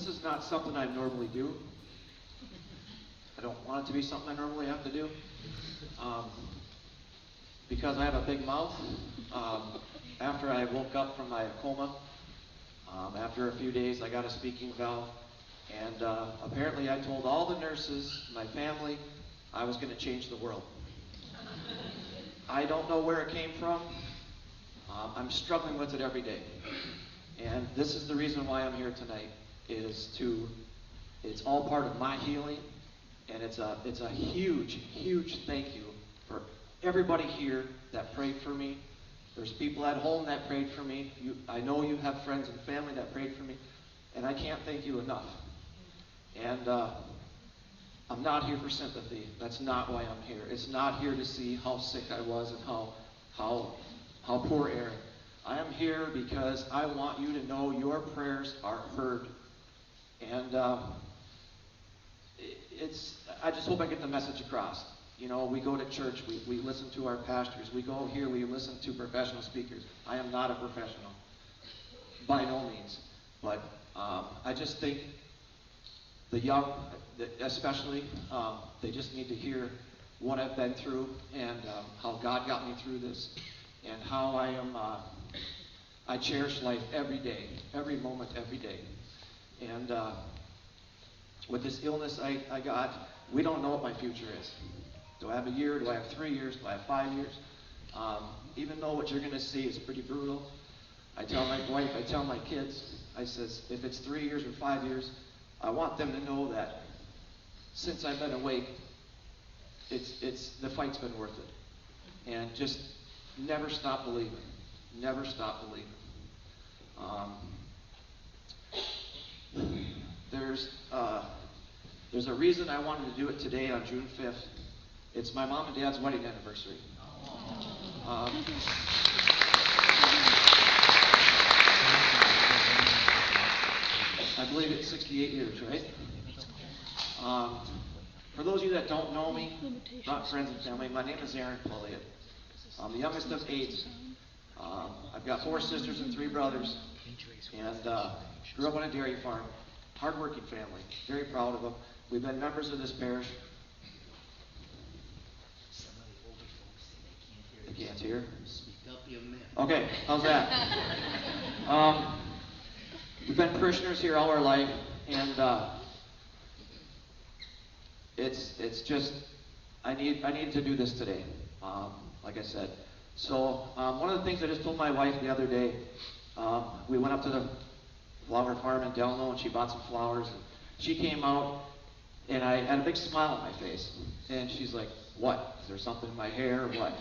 This is not something I normally do. I don't want it to be something I normally have to do. Because I have a big mouth. After I woke up from my coma, after a few days I got a speaking valve, and apparently I told all the nurses, my family, I was going to change the world. I don't know where it came from. I'm struggling with it every day. And this is the reason why I'm here tonight, it's all part of my healing, and it's a huge, huge thank you for everybody here that prayed for me. There's people at home that prayed for me. I know you have friends and family that prayed for me, and I can't thank you enough. And I'm not here for sympathy. That's not why I'm here. It's not here to see how sick I was and how poor Aaron. I am here because I want you to know your prayers are heard. And I just hope I get the message across. You know, we go to church, we listen to our pastors. We go here, we listen to professional speakers. I am not a professional, by no means. But I just think the young, especially, they just need to hear what I've been through and how God got me through this, and how I cherish life every day, every moment, every day. And with this illness I got, we don't know what my future is. Do I have a year? Do I have 3 years? Do I have 5 years? Even though what you're going to see is pretty brutal, I tell my wife, I tell my kids, I says, if it's 3 years or 5 years, I want them to know that since I've been awake, the fight's been worth it. And just never stop believing. Never stop believing. There's a reason I wanted to do it today on June 5th. It's my mom and dad's wedding anniversary. I believe it's 68 years, right? For those of you that don't know me, not friends and family, my name is Aaron Pouliot. I'm the youngest of 8. I've got 4 sisters and 3 brothers, and grew up on a dairy farm. Hard-working family. Very proud of them. We've been members of this parish. They can't hear. Speak up, young man. Okay, how's that? We've been parishioners here all our life, and it's just I need to do this today. Like I said. So one of the things I just told my wife the other day, we went up to the flower farm in Delano, and she bought some flowers. And she came out, and I had a big smile on my face. And she's like, "What? Is there something in my hair or what?"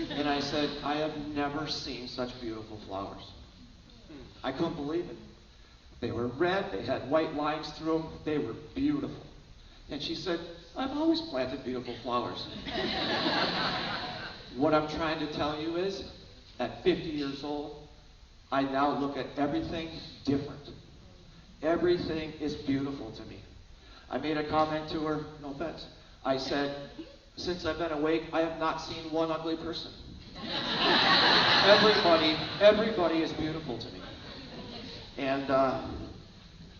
And I said, "I have never seen such beautiful flowers." I couldn't believe it. They were red, they had white lines through them, they were beautiful. And she said, "I've always planted beautiful flowers." What I'm trying to tell you is, at 50 years old, I now look at everything different. Everything is beautiful to me. I made a comment to her, no offense. I said, since I've been awake, I have not seen one ugly person. Everybody is beautiful to me. And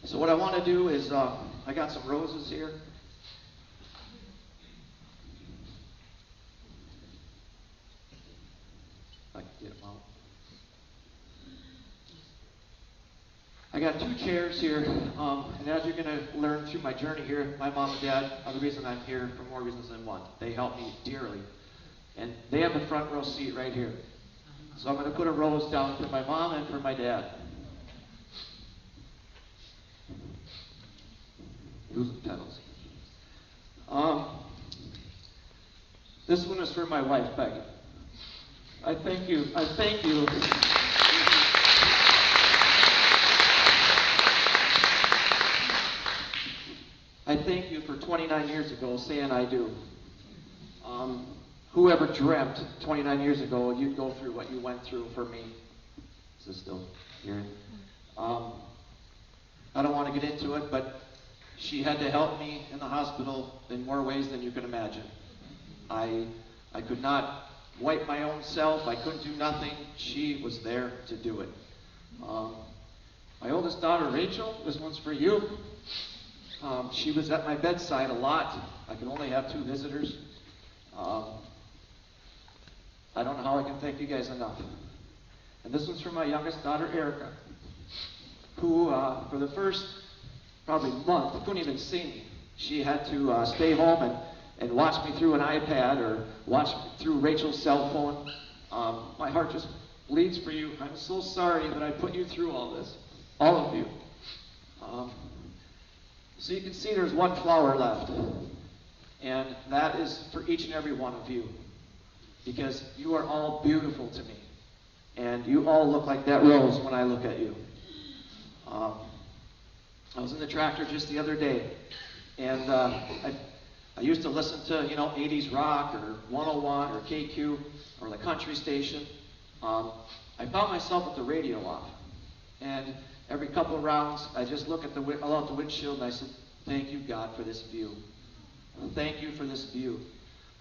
so what I want to do is, I got some roses here. I can get them out. I got 2 chairs here, and as you're going to learn through my journey here, my mom and dad are the reason I'm here for more reasons than one. They help me dearly. And they have the front row seat right here. So I'm going to put a rose down for my mom and for my dad. Losing petals. This one is for my wife, Peggy. I thank you. I thank you for 29 years ago saying I do. Whoever dreamt 29 years ago you'd go through what you went through for me? Is this still here? I don't want to get into it, but she had to help me in the hospital in more ways than you can imagine. I could not wipe my own self. I couldn't do nothing. She was there to do it. My oldest daughter, Rachel, this one's for you. She was at my bedside a lot. I can only have 2 visitors. I don't know how I can thank you guys enough. And this one's for my youngest daughter, Erica, who for the first probably month couldn't even see me. She had to stay home and watch me through an iPad or watch me through Rachel's cell phone. My heart just bleeds for you. I'm so sorry that I put you through all this, all of you. So you can see there's 1 flower left, and that is for each and every one of you, because you are all beautiful to me, and you all look like that rose when I look at you. I was in the tractor just the other day, and I used to listen to, 80s rock or 101 or KQ or the country station. I found myself with the radio off, and every couple of rounds, I just look at out the windshield and I said, "Thank you, God, for this view. Thank you for this view."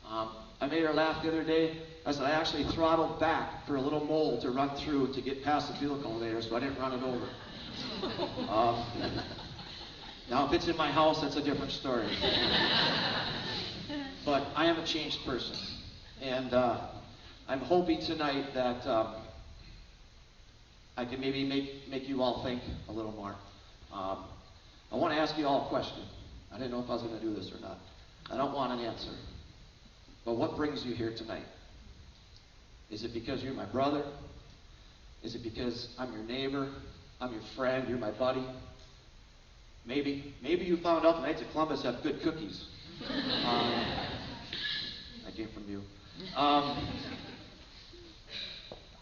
I made her laugh the other day. I said I actually throttled back for a little mole to run through to get past the fuel cultivator, so I didn't run it over. Now, if it's in my house, that's a different story. But I am a changed person, and I'm hoping tonight that I can maybe make you all think a little more. I want to ask you all a question. I didn't know if I was going to do this or not. I don't want an answer. But what brings you here tonight? Is it because you're my brother? Is it because I'm your neighbor? I'm your friend? You're my buddy? Maybe you found out the Knights of Columbus have good cookies. That came from you.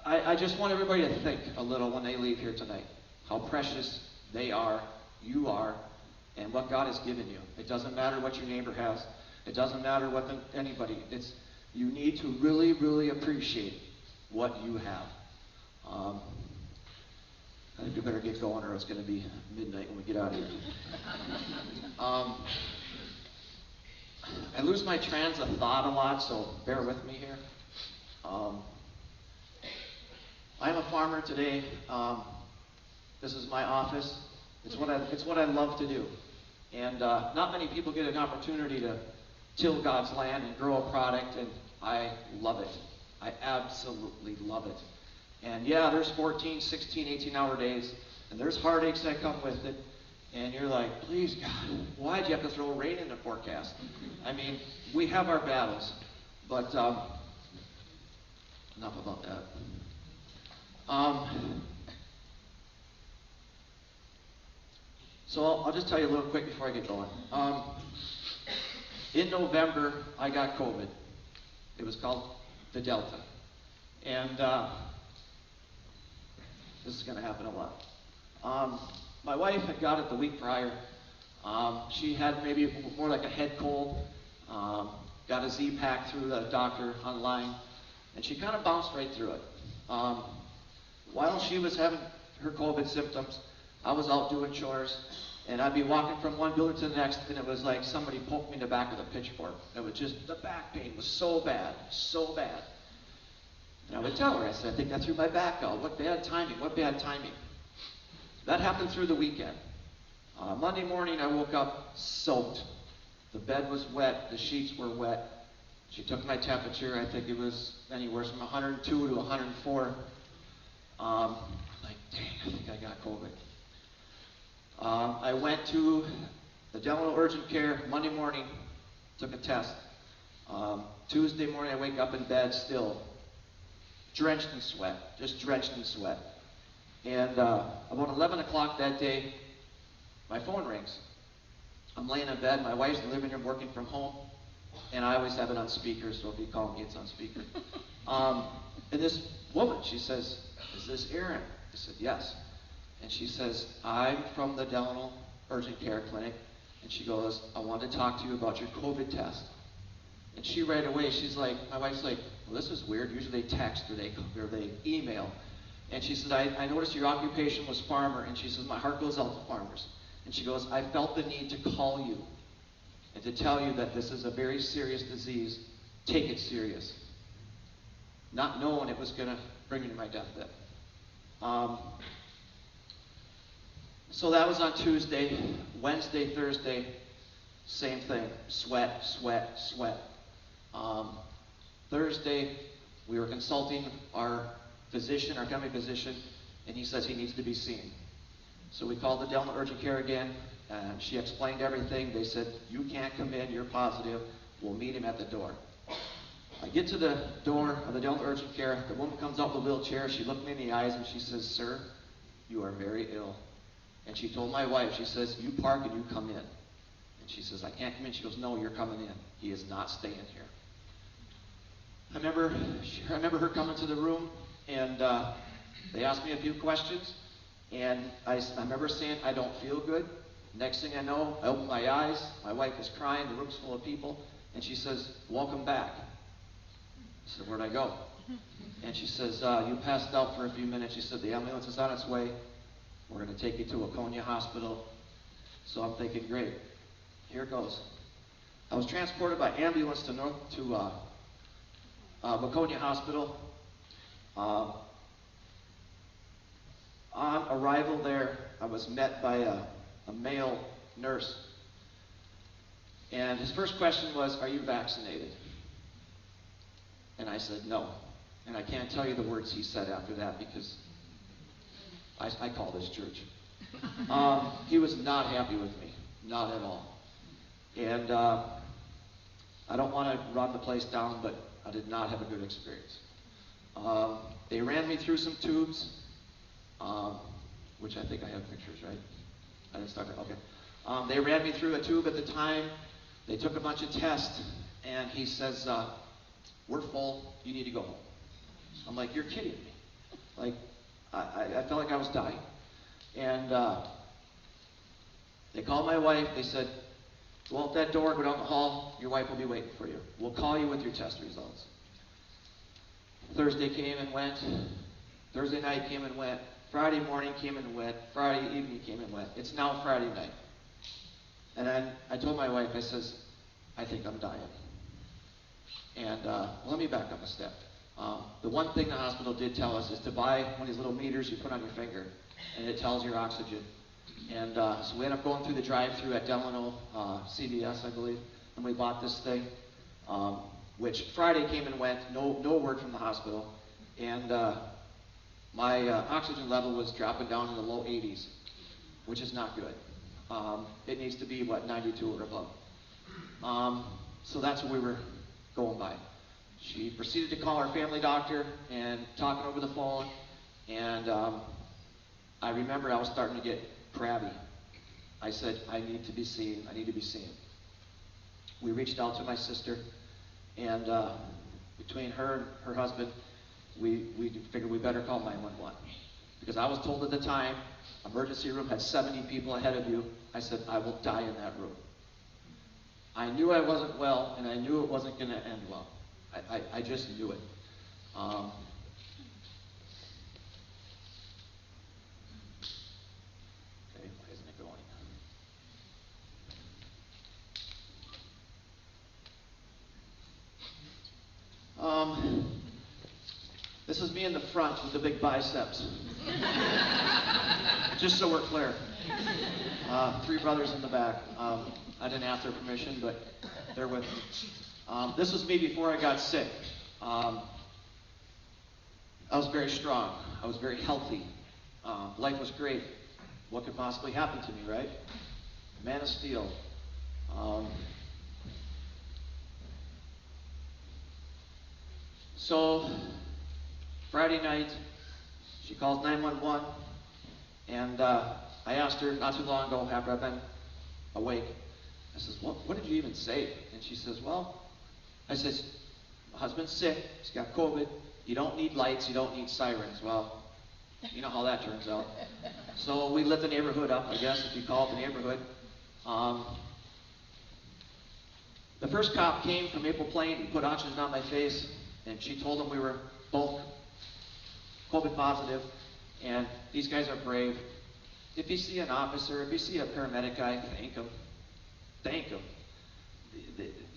I just want everybody to think a little when they leave here tonight. How precious they are, you are, and what God has given you. It doesn't matter what your neighbor has. It doesn't matter what anybody. You need to really, really appreciate what you have. I think we better get going or it's going to be midnight when we get out of here. I lose my trans of thought a lot, so bear with me here. I'm a farmer today. This is my office. It's what I love to do. And not many people get an opportunity to till God's land and grow a product, and I love it. I absolutely love it. And yeah, there's 14, 16, 18-hour days, and there's heartaches that come with it. And you're like, please, God, why'd you have to throw rain in the forecast? I mean, we have our battles, but enough about that. So I'll just tell you a little quick before I get going. In November, I got COVID. It was called the Delta. And this is going to happen a lot. My wife had got it the week prior. She had maybe more like a head cold. Got a Z-Pack through the doctor online. And she kind of bounced right through it. While she was having her COVID symptoms, I was out doing chores. And I'd be walking from one building to the next, and it was like somebody poked me in the back with a pitchfork. It was just, the back pain was so bad, so bad. And I would tell her, I said, I think I threw my back out. What bad timing, what bad timing. That happened through the weekend. Monday morning, I woke up soaked. The bed was wet, the sheets were wet. She took my temperature. I think it was anywhere from 102 to 104. I'm like, dang, I think I got COVID. I went to the dental urgent care Monday morning, took a test. Tuesday morning, I wake up in bed still, drenched in sweat, just drenched in sweat. And about 11 o'clock that day, my phone rings. I'm laying in bed, my wife's in the living room working from home, and I always have it on speaker, so if you call me, it's on speaker. And this woman, she says, "Is this Aaron?" I said, "Yes." And she says, "I'm from the dental urgent care clinic." And she goes, "I want to talk to you about your COVID test." And she right away, she's like, my wife's like, "Well, this is weird. Usually they text or they email." And she said, I noticed your occupation was farmer. And she says, "My heart goes out to farmers." And she goes, "I felt the need to call you and to tell you that this is a very serious disease. Take it serious." Not knowing it was going to bring me to my deathbed. So that was on Tuesday. Wednesday, Thursday, same thing. Sweat, sweat, sweat. Thursday, we were consulting our physician, our family physician, and he says he needs to be seen. So we called the Delano Urgent Care again, and she explained everything. They said, you can't come in, you're positive. We'll meet him at the door. I get to the door of the Delano Urgent Care. The woman comes out with a wheelchair. She looked me in the eyes and she says, sir, you are very ill. And she told my wife, she says, you park and you come in. And she says, I can't come in. She goes, no, you're coming in. He is not staying here. I remember her coming to the room, and they asked me a few questions, and I remember saying, I don't feel good. Next thing I know, I open my eyes, my wife is crying, the room's full of people, and she says, welcome back. I said, where'd I go? And she says, you passed out for a few minutes. She said, the ambulance is on its way. We're going to take you to Waconia Hospital. So I'm thinking, great, here it goes. I was transported by ambulance to Waconia Hospital. On arrival there, I was met by a male nurse. And his first question was, are you vaccinated? And I said, no. And I can't tell you the words he said after that because I call this church. He was not happy with me, not at all. And I don't want to run the place down, but I did not have a good experience. They ran me through some tubes, which I think I have pictures, right? I didn't start that, okay. They ran me through a tube at the time. They took a bunch of tests, and he says, we're full, you need to go home. I'm like, you're kidding me. Like, I felt like I was dying. And they called my wife, they said, go out that door, go down the hall, your wife will be waiting for you. We'll call you with your test results. Thursday came and went. Thursday night came and went. Friday morning came and went. Friday evening came and went. It's now Friday night. And then I told my wife, I says, I think I'm dying. And let me back up a step. The one thing the hospital did tell us is to buy one of these little meters you put on your finger, and it tells your oxygen. And so we ended up going through the drive-thru at Delano CVS, I believe, and we bought this thing, which Friday came and went, no word from the hospital, and my oxygen level was dropping down in the low 80s, which is not good. It needs to be, 92 or above. So that's what we were going by. She proceeded to call our family doctor and talking over the phone, and I remember I was starting to get crabby. I said, I need to be seen, I need to be seen. We reached out to my sister, and between her and her husband, we figured we better call 911. Because I was told at the time, emergency room had 70 people ahead of you. I said, I will die in that room. I knew I wasn't well, and I knew it wasn't going to end well. I just knew it. Okay, why isn't it going? This is me in the front with the big biceps. Just so we're clear. 3 brothers in the back. I didn't ask their permission, but they're with me. This was me before I got sick. I was very strong. I was very healthy. Life was great. What could possibly happen to me, right? Man of steel. So, Friday night, she calls 911, and I asked her not too long ago, after I've been awake, I says, what did you even say? And she says, well, I says, my husband's sick, he's got COVID, you don't need lights, you don't need sirens. Well, you know how that turns out. So we lit the neighborhood up, I guess, if you call it the neighborhood. The first cop came from Maple Plain, he put oxygen on my face, and she told him we were both COVID positive, and these guys are brave. If you see an officer, if you see a paramedic guy, thank him. Thank him.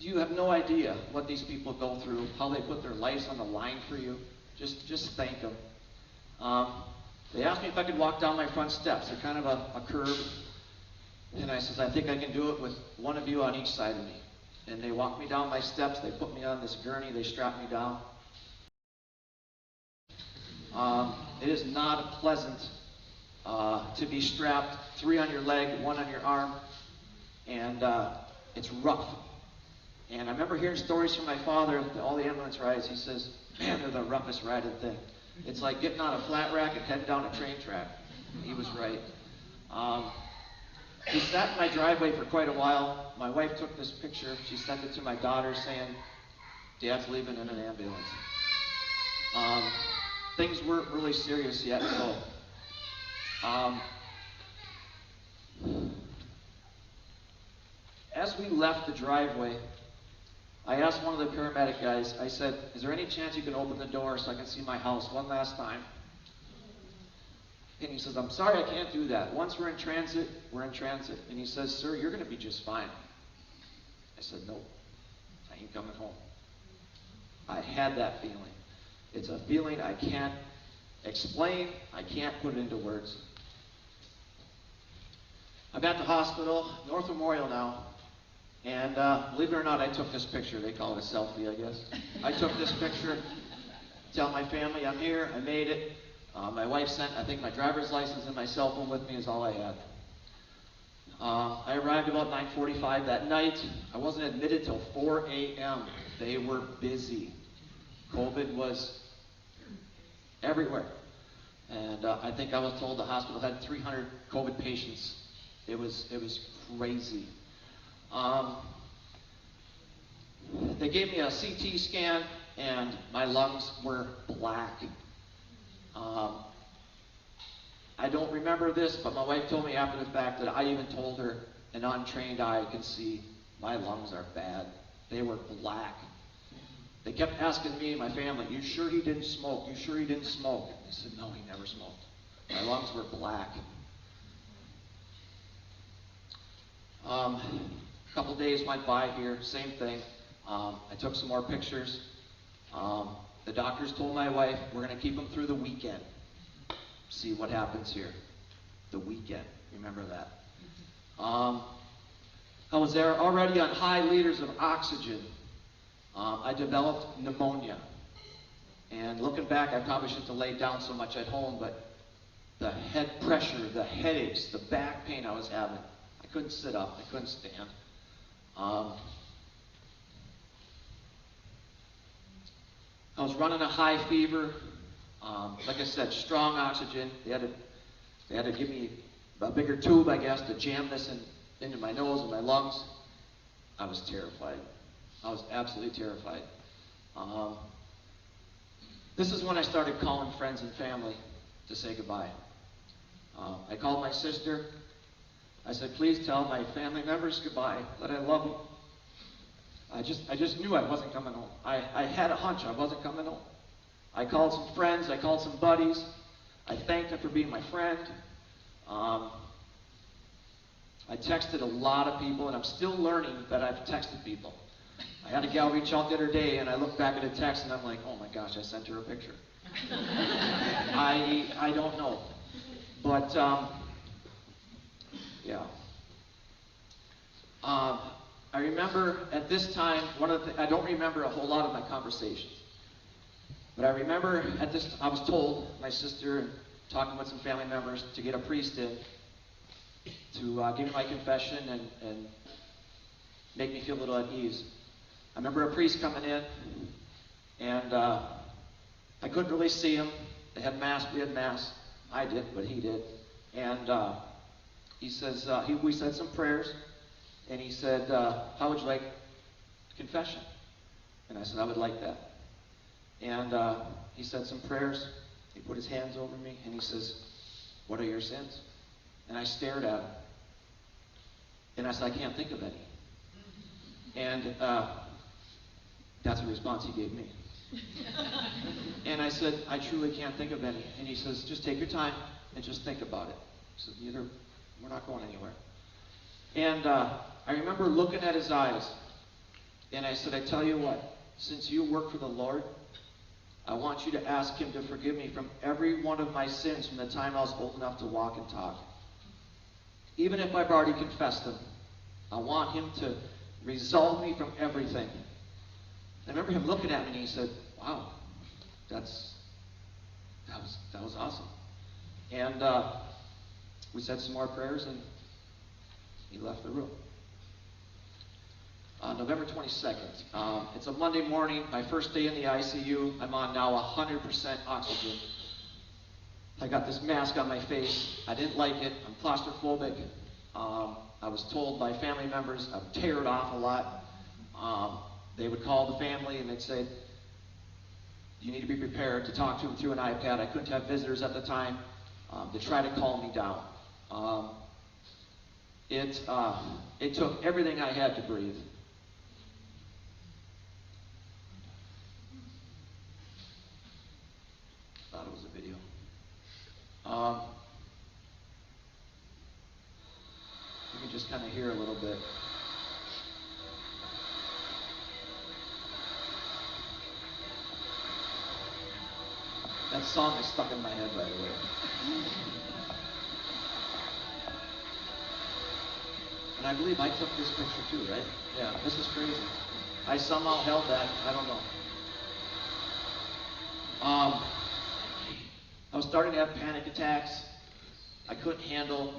You have no idea what these people go through, how they put their lives on the line for you. Just thank them. They asked me if I could walk down my front steps. They're kind of a curve. And I says, I think I can do it with one of you on each side of me. And they walked me down my steps. They put me on this gurney. They strapped me down. It is not pleasant to be strapped, 3 on your leg, 1 on your arm, and it's rough. And I remember hearing stories from my father, all the ambulance rides. He says, man, they're the roughest riding thing. It's like getting on a flat rack and heading down a train track. He was right. He sat in my driveway for quite a while. My wife took this picture. She sent it to my daughter saying, Dad's leaving in an ambulance. Things weren't really serious yet, so as we left the driveway, I asked one of the paramedic guys, I said, is there any chance you can open the door so I can see my house one last time? And he says, I'm sorry, I can't do that. Once we're in transit, we're in transit. And he says, sir, you're going to be just fine. I said, no, I ain't coming home. I had that feeling. It's a feeling I can't explain. I can't put it into words. I'm at the hospital, North Memorial now, and believe it or not, I took this picture. They call it a selfie, I guess. I took this picture, tell my family I'm here, I made it. My wife sent, I think, my driver's license and my cell phone with me is all I had. I arrived about 9:45 that night. I wasn't admitted till 4 a.m. They were busy. COVID was everywhere. And I think I was told the hospital had 300 COVID patients. It was crazy. They gave me a CT scan, and my lungs were black. I don't remember this, but my wife told me after the fact that I even told her an untrained eye can see my lungs are bad. They were black. They kept asking me and my family, you sure he didn't smoke? You sure he didn't smoke? I said, no, he never smoked. My lungs were black. A couple days went by here, same thing. I took some more pictures. The doctors told my wife, we're going to keep him through the weekend. See what happens here. The weekend, remember that. I was there already on high liters of oxygen. I developed pneumonia. And looking back, I probably shouldn't have laid down so much at home, but the head pressure, the headaches, the back pain I was having, I couldn't sit up, I couldn't stand. I was running a high fever. Like I said, strong oxygen. They had to give me a bigger tube, I guess, to jam this into my nose and my lungs. I was terrified. I was absolutely terrified. This is when I started calling friends and family to say goodbye. I called my sister. I said, please tell my family members goodbye, that I love them. I just knew I wasn't coming home. I had a hunch I wasn't coming home. I called some friends, I called some buddies. I thanked them for being my friend. I texted a lot of people, and I'm still learning that I've texted people. I had a gal reach out the other day, and I look back at a text, and I'm like, oh my gosh, I sent her a picture. I don't know. But, yeah. I remember at this time, I don't remember a whole lot of my conversations. But I remember I was told, my sister, and talking with some family members, to get a priest in to give me my confession and make me feel a little at ease. I remember a priest coming in, and I couldn't really see him. They had mass, we had mass. I did, but he did. And he says, we said some prayers, and he said, how would you like confession? And I said, I would like that. And he said some prayers. He put his hands over me, and he says, what are your sins? And I stared at him. And I said, I can't think of any. And that's the response he gave me. And I said, I truly can't think of any. And he says, just take your time and just think about it. He said, we're not going anywhere. And I remember looking at his eyes, and I said, I tell you what, since you work for the Lord, I want you to ask him to forgive me from every one of my sins from the time I was old enough to walk and talk. Even if I've already confessed them, I want him to absolve me from everything. I remember him looking at me and he said, wow, that was awesome. And we said some more prayers and he left the room. November 22nd. It's a Monday morning, my first day in the ICU. I'm on now 100% oxygen. I got this mask on my face. I didn't like it. I'm claustrophobic. I was told by family members I would tear it off a lot. They would call the family and they'd say, you need to be prepared to talk to them through an iPad. I couldn't have visitors at the time. They tried to calm me down. It took everything I had to breathe. Thought it was a video. You can just kind of hear a little bit. That song is stuck in my head, by the way. And I believe I took this picture too, right? Yeah, this is crazy. I somehow held that. I don't know. I was starting to have panic attacks. I couldn't handle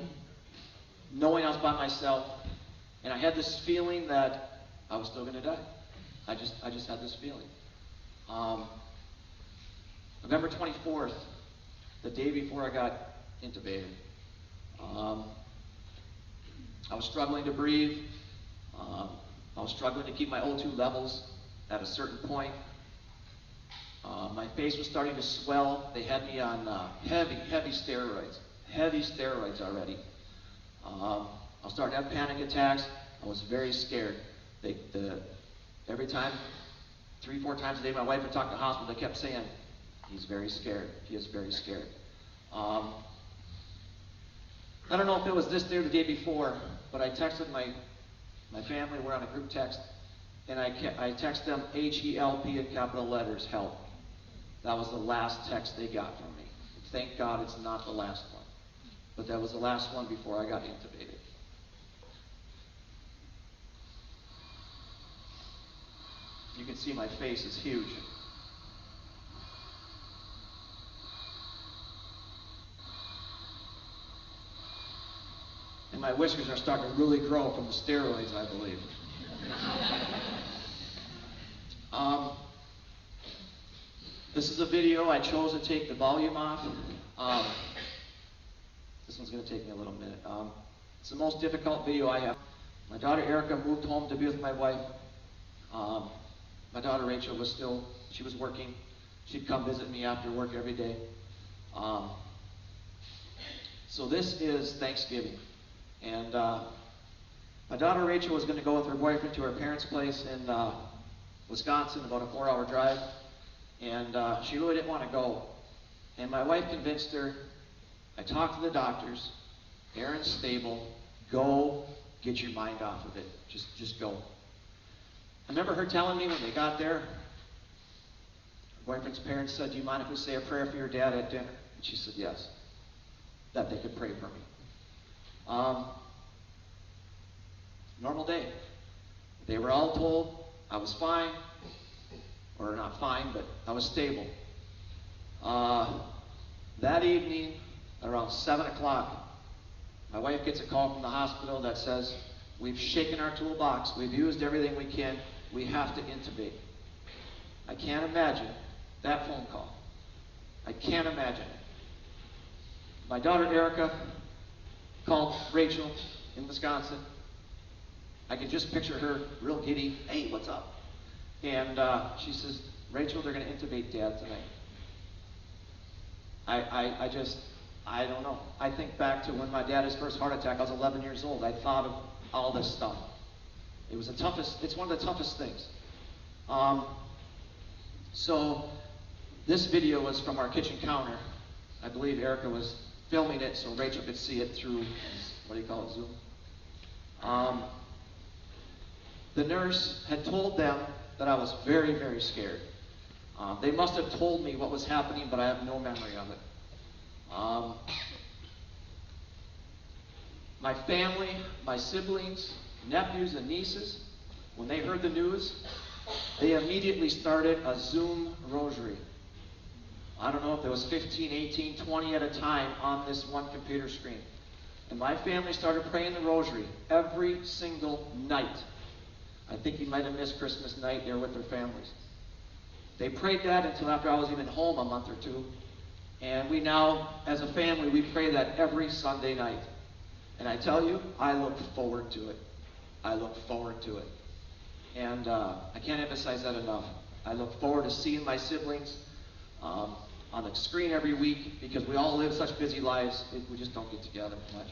knowing I was by myself. And I had this feeling that I was still going to die. I just had this feeling. November 24th, the day before I got intubated, I was struggling to breathe. I was struggling to keep my O2 levels at a certain point. My face was starting to swell. They had me on heavy steroids. Heavy steroids already. I was starting to have panic attacks. I was very scared. Every time, 3-4 times a day, my wife would talk to the hospital. They kept saying, he's very scared. He is very scared. I don't know if it was this day or the day before, but I texted my family. We're on a group text, and I texted them HELP in capital letters, help. That was the last text they got from me. Thank God it's not the last one. But that was the last one before I got intubated. You can see my face is huge. And my whiskers are starting to really grow from the steroids, I believe. This is a video I chose to take the volume off. This one's going to take me a little minute. It's the most difficult video I have. My daughter Erica moved home to be with my wife. My daughter Rachel she was working. She'd come visit me after work every day. So this is Thanksgiving. And my daughter Rachel was going to go with her boyfriend to her parents' place in Wisconsin, about a 4-hour drive. And she really didn't want to go. And my wife convinced her. I talked to the doctors. Aaron's stable. Go, get your mind off of it. Just go. I remember her telling me when they got there, her boyfriend's parents said, do you mind if we say a prayer for your dad at dinner? And she said yes, that they could pray for me. Normal day. They were all told I was fine, or not fine, but I was stable. That evening, around 7 o'clock, my wife gets a call from the hospital that says, we've shaken our toolbox, we've used everything we can, we have to intubate. I can't imagine that phone call. I can't imagine it. My daughter Erica called Rachel in Wisconsin. I could just picture her real giddy. Hey, what's up? And she says, Rachel, they're going to intubate Dad tonight. I don't know. I think back to when my dad had his first heart attack. I was 11 years old. I thought of all this stuff. It's one of the toughest things. So this video was from our kitchen counter. I believe Erica was filming it so Rachel could see it through, what do you call it, Zoom? The nurse had told them that I was very, very scared. They must have told me what was happening, but I have no memory of it. My family, my siblings, nephews, and nieces, when they heard the news, they immediately started a Zoom rosary. I don't know if there was 15, 18, 20 at a time on this one computer screen. And my family started praying the rosary every single night. I think you might have missed Christmas night there with their families. They prayed that until after I was even home a month or two. And we now, as a family, we pray that every Sunday night. And I tell you, I look forward to it. I look forward to it. And I can't emphasize that enough. I look forward to seeing my siblings on the screen every week, because we all live such busy lives, we just don't get together much.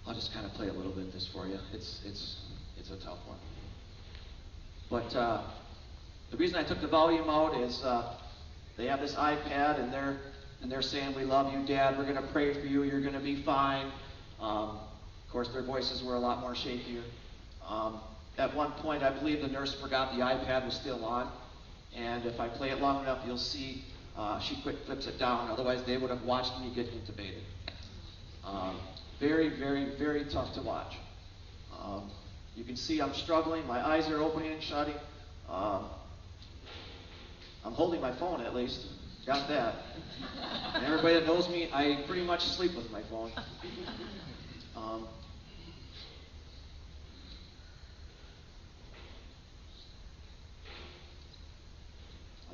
I'll just kind of play a little bit of this for you. It's a tough one. But the reason I took the volume out is they have this iPad, and they're saying, "We love you, Dad. We're going to pray for you. You're going to be fine." Of course, their voices were a lot more shakier. At one point, I believe the nurse forgot the iPad was still on, and if I play it long enough, you'll see she flips it down. Otherwise, they would have watched me get intubated. Very, very, very tough to watch. You can see I'm struggling. My eyes are opening and shutting. I'm holding my phone, at least. Got that. And everybody that knows me, I pretty much sleep with my phone. I'll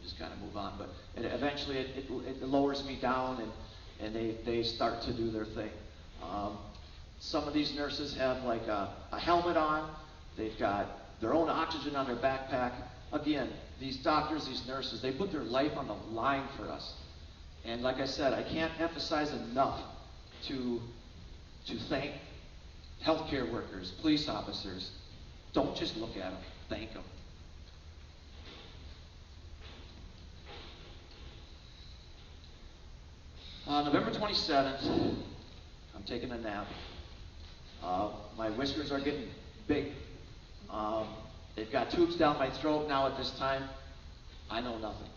just kind of move on, but eventually it lowers me down, and they start to do their thing. Some of these nurses have like a helmet on. They've got their own oxygen on their backpack. Again, these doctors, these nurses, they put their life on the line for us. And like I said, I can't emphasize enough to thank healthcare workers, police officers. Don't just look at them, thank them. November 27th, I'm taking a nap. My whiskers are getting big. They've got tubes down my throat now at this time. I know nothing.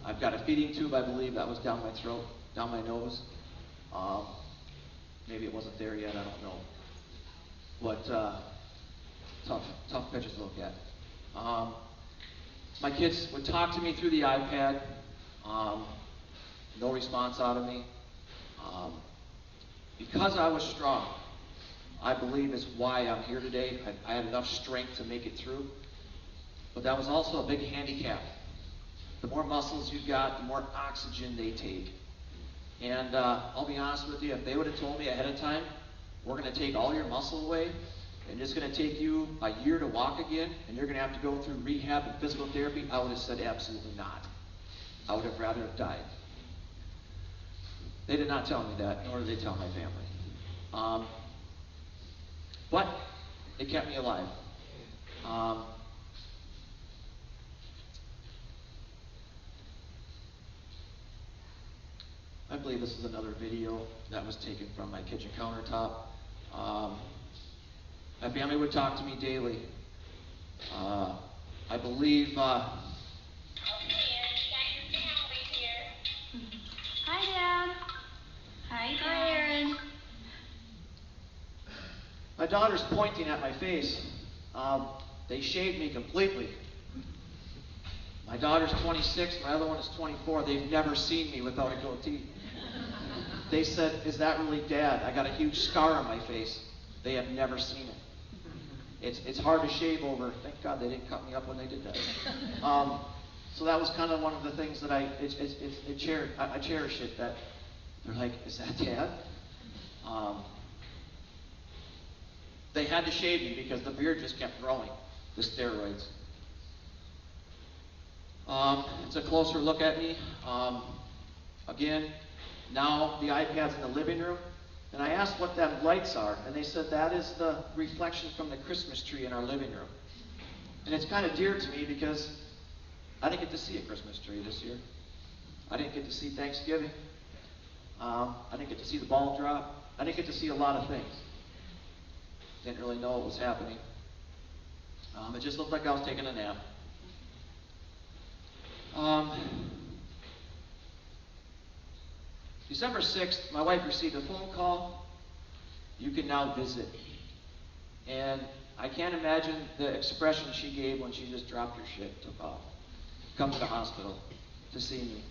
I've got a feeding tube, I believe, that was down my throat, down my nose. Maybe it wasn't there yet, I don't know. But tough pictures to look at. My kids would talk to me through the iPad. No response out of me. Because I was strong, I believe is why I'm here today. I had enough strength to make it through. But that was also a big handicap. The more muscles you've got, the more oxygen they take. And I'll be honest with you, if they would have told me ahead of time, we're going to take all your muscle away, and it's going to take you a year to walk again, and you're going to have to go through rehab and physical therapy, I would have said absolutely not. I would have rather have died. They did not tell me that, nor did they tell my family. But it kept me alive. I believe this is another video that was taken from my kitchen countertop. My family would talk to me daily. I believe... Hi, Dad. Hi, Aaron. My daughter's pointing at my face. They shaved me completely. My daughter's 26, my other one is 24. They've never seen me without a goatee. They said, "Is that really Dad? I got a huge scar on my face." They have never seen it. It's hard to shave over. Thank God they didn't cut me up when they did that. So that was kind of one of the things that I cherish it, that they're like, "Is that Dad?" They had to shave me because the beard just kept growing, the steroids. It's a closer look at me. Again, now the iPad's in the living room, and I asked what them lights are, and they said that is the reflection from the Christmas tree in our living room. And it's kind of dear to me because I didn't get to see a Christmas tree this year. I didn't get to see Thanksgiving. I didn't get to see the ball drop. I didn't get to see a lot of things. Didn't really know what was happening. It just looked like I was taking a nap. December 6th, my wife received a phone call. You can now visit. And I can't imagine the expression she gave when she just dropped her shit, took off, come to the hospital to see me.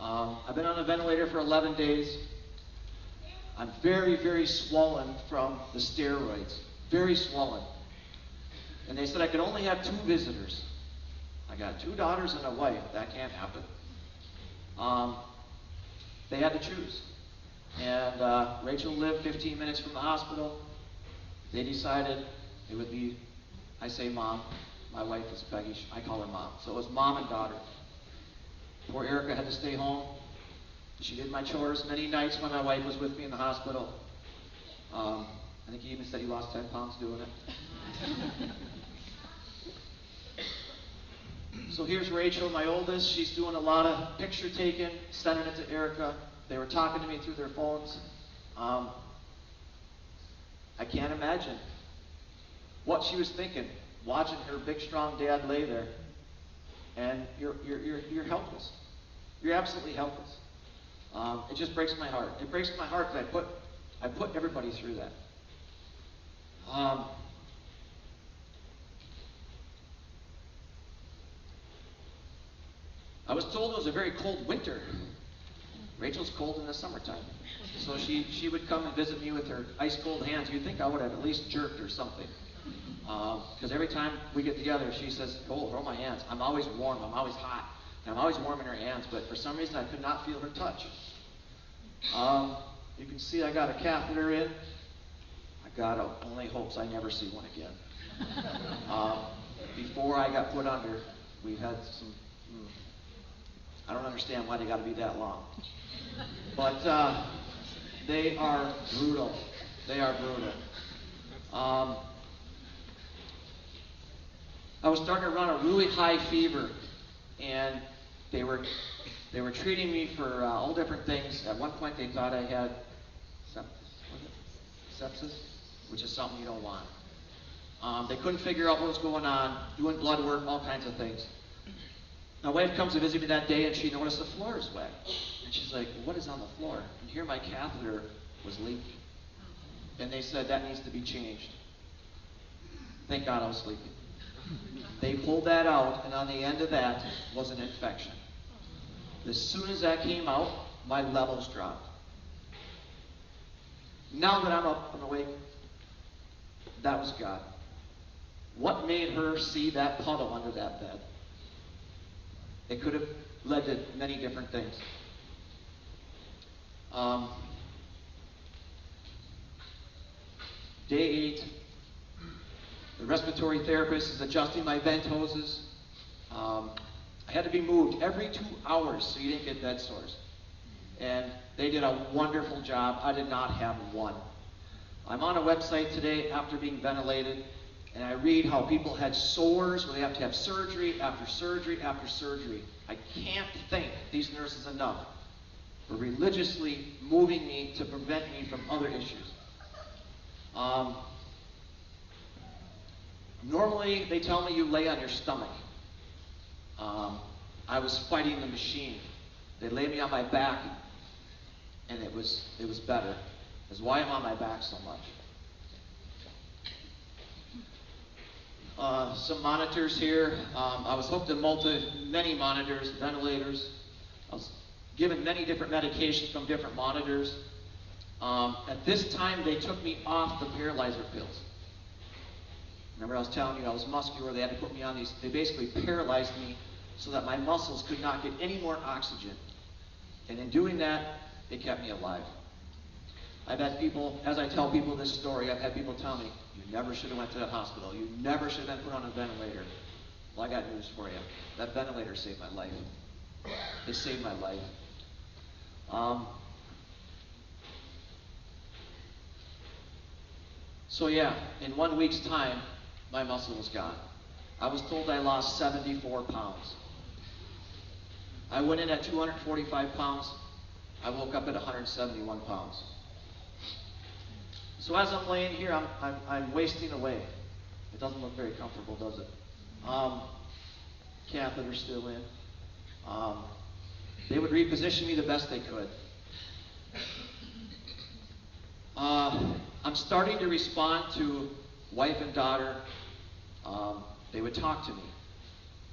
I've been on a ventilator for 11 days. I'm very, very swollen from the steroids. Very swollen. And they said I could only have 2 visitors. I got 2 daughters and a wife. That can't happen. They had to choose. And Rachel lived 15 minutes from the hospital. They decided it would be, I say mom, my wife is Peggy, I call her mom. So it was mom and daughter. Poor Erica had to stay home. She did my chores many nights when my wife was with me in the hospital. I think he even said he lost 10 pounds doing it. So here's Rachel, my oldest. She's doing a lot of picture taking, sending it to Erica. They were talking to me through their phones. I can't imagine what she was thinking, watching her big, strong dad lay there, and you're helpless. You're absolutely helpless. It just breaks my heart. It breaks my heart that I put everybody through that. I was told it was a very cold winter. Rachel's cold in the summertime. So she would come and visit me with her ice cold hands. You'd think I would have at least jerked or something. Because every time we get together, she says, "Oh, throw my hands. I'm always warm. I'm always hot. And I'm always warm in her hands." But for some reason, I could not feel her touch. You can see I got a catheter in. I got only hopes I never see one again. Before I got put under, we had some... I don't understand why they got to be that long. But they are brutal. They are brutal. I was starting to run a really high fever, and they were treating me for all different things. At one point, they thought I had sepsis, which is something you don't want. They couldn't figure out what was going on, doing blood work, all kinds of things. My wife comes to visit me that day, and she noticed the floor is wet. And she's like, "What is on the floor?" And here my catheter was leaking. And they said, "That needs to be changed." Thank God I was sleeping. They pulled that out, and on the end of that was an infection. As soon as that came out, my levels dropped. Now that I'm up and awake, that was God. What made her see that puddle under that bed? It could have led to many different things. Day 8, the respiratory therapist is adjusting my vent hoses. I had to be moved every 2 hours so you didn't get bed sores. And they did a wonderful job. I did not have one. I'm on a website today after being ventilated, and I read how people had sores where they have to have surgery after surgery after surgery. I can't thank these nurses enough for religiously moving me to prevent me from other issues. Normally, they tell me you lay on your stomach. I was fighting the machine. They laid me on my back, and it was better. That's why I'm on my back so much. Some monitors here. I was hooked to many monitors, ventilators. I was given many different medications from different monitors. At this time, they took me off the paralyzer pills. Remember I was telling you I was muscular. They had to put me on these. They basically paralyzed me so that my muscles could not get any more oxygen. And in doing that, it kept me alive. I've had people, as I tell people this story, I've had people tell me, "You never should have went to that hospital. You never should have been put on a ventilator." Well, I got news for you. That ventilator saved my life. It saved my life. So yeah, in 1 week's time, my muscle was gone. I was told I lost 74 pounds. I went in at 245 pounds. I woke up at 171 pounds. So as I'm laying here, I'm wasting away. It doesn't look very comfortable, does it? Catheter still in. They would reposition me the best they could. I'm starting to respond to wife and daughter. They would talk to me.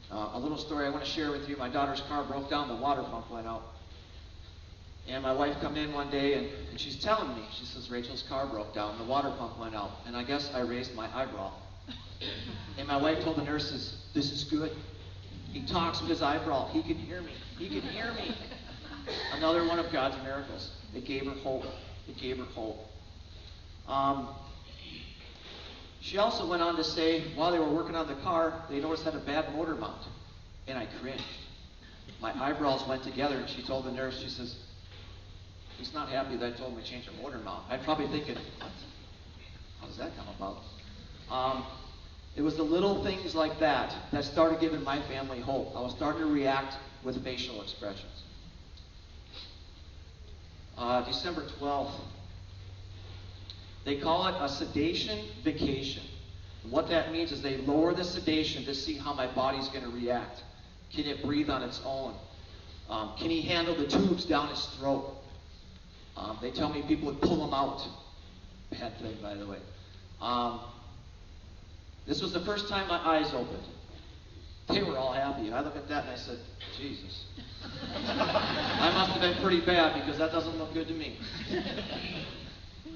A little story I want to share with you. My daughter's car broke down, the water pump went out. And my wife come in one day and she's telling me, she says, Rachel's car broke down, the water pump went out. And I guess I raised my eyebrow. And my wife told the nurses, this is good. He talks with his eyebrow. He can hear me. He can hear me. Another one of God's miracles. It gave her hope. It gave her hope. She also went on to say, while they were working on the car, they noticed it had a bad motor mount. And I cringed. My eyebrows went together, and she told the nurse, she says, he's not happy that I told him to change the motor mount. I'm probably thinking, what? How does that come about? It was the little things like that that started giving my family hope. I was starting to react with facial expressions. December 12th. They call it a sedation vacation. And what that means is they lower the sedation to see how my body's going to react. Can it breathe on its own? Can he handle the tubes down his throat? They tell me people would pull them out. Bad thing, by the way. This was the first time my eyes opened. They were all happy. I look at that and I said, Jesus. I must have been pretty bad because that doesn't look good to me.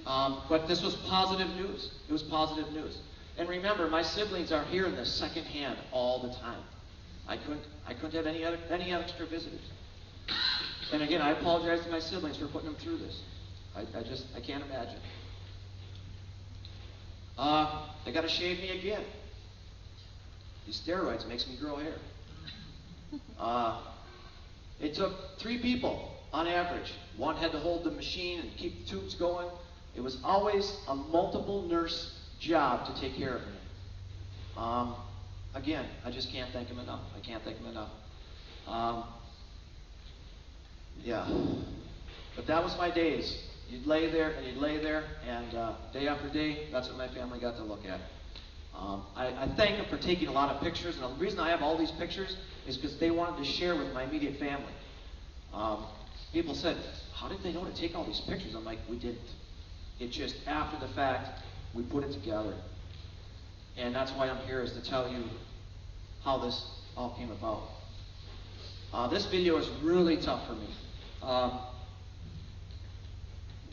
But this was positive news. It was positive news. And remember, my siblings are here in the second hand all the time. I couldn't have any extra visitors. And again, I apologize to my siblings for putting them through this. I can't imagine. They got to shave me again. These steroids makes me grow hair. It took 3 people on average. One had to hold the machine and keep the tubes going. It was always a multiple nurse job to take care of me. Again, I just can't thank him enough. I can't thank him enough. Yeah. But that was my days. You'd lay there and you'd lay there, and day after day, that's what my family got to look at. I thank them for taking a lot of pictures, and the reason I have all these pictures is because they wanted to share with my immediate family. People said, how did they know to take all these pictures? I'm like, we didn't. It's just after the fact, we put it together. And that's why I'm here, is to tell you how this all came about. This video is really tough for me.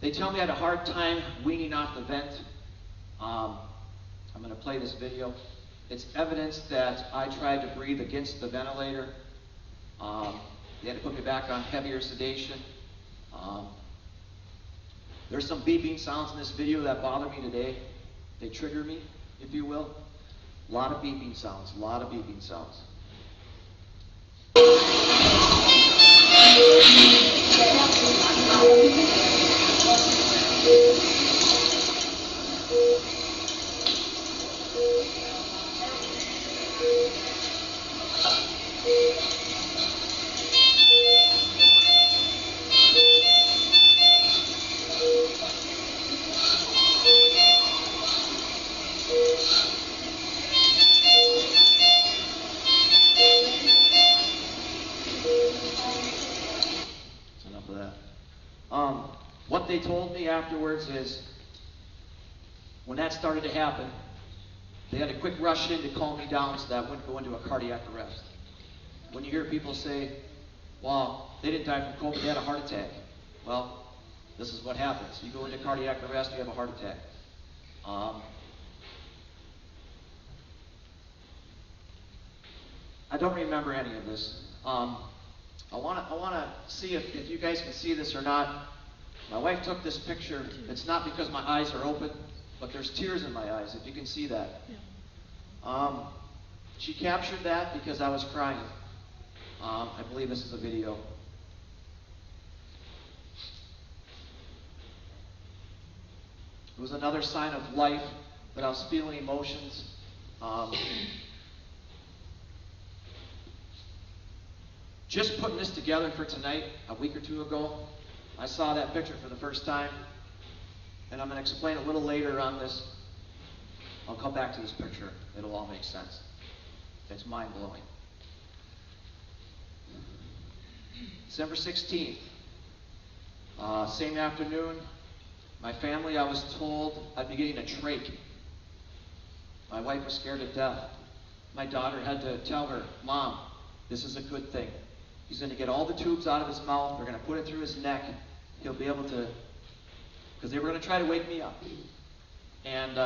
They tell me I had a hard time weaning off the vent. I'm going to play this video. It's evidence that I tried to breathe against the ventilator. They had to put me back on heavier sedation. There's some beeping sounds in this video that bother me today. They trigger me, if you will. A lot of beeping sounds, a lot of beeping sounds. What they told me afterwards is, when that started to happen, they had a quick rush in to calm me down so that I wouldn't go into a cardiac arrest. When you hear people say, well, they didn't die from COVID, they had a heart attack. Well, this is what happens. You go into cardiac arrest, you have a heart attack. I don't remember any of this. I want to see if you guys can see this or not. My wife took this picture. It's not because my eyes are open, but there's tears in my eyes, if you can see that. Yeah. She captured that because I was crying. I believe this is a video. It was another sign of life that I was feeling emotions. Just putting this together for tonight, a week or two ago, I saw that picture for the first time. And I'm going to explain a little later on this. I'll come back to this picture. It'll all make sense. It's mind-blowing. December 16th, same afternoon, my family, I was told I'd be getting a trach. My wife was scared to death. My daughter had to tell her, Mom, this is a good thing. He's going to get all the tubes out of his mouth. They're going to put it through his neck. He'll be able to, because they were going to try to wake me up. And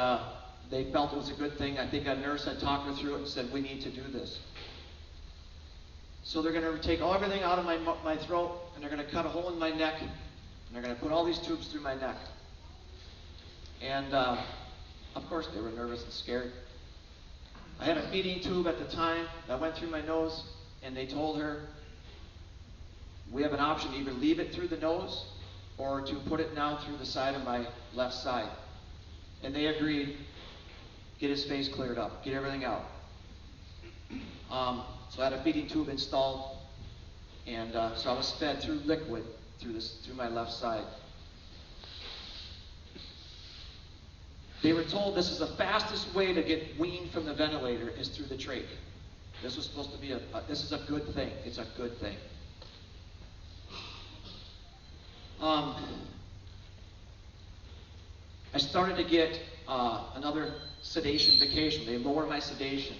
they felt it was a good thing. I think a nurse had talked her through it and said, we need to do this. So they're going to take everything out of my throat, and they're going to cut a hole in my neck, and they're going to put all these tubes through my neck. And of course, they were nervous and scared. I had a feeding tube at the time that went through my nose, and they told her, we have an option to either leave it through the nose or to put it now through the side of my left side. And they agreed, get his face cleared up, get everything out. So I had a feeding tube installed, and so I was fed through liquid through my left side. They were told this is the fastest way to get weaned from the ventilator is through the trach. This was supposed to be this is a good thing. It's a good thing. I started to get another sedation vacation. They lowered my sedation.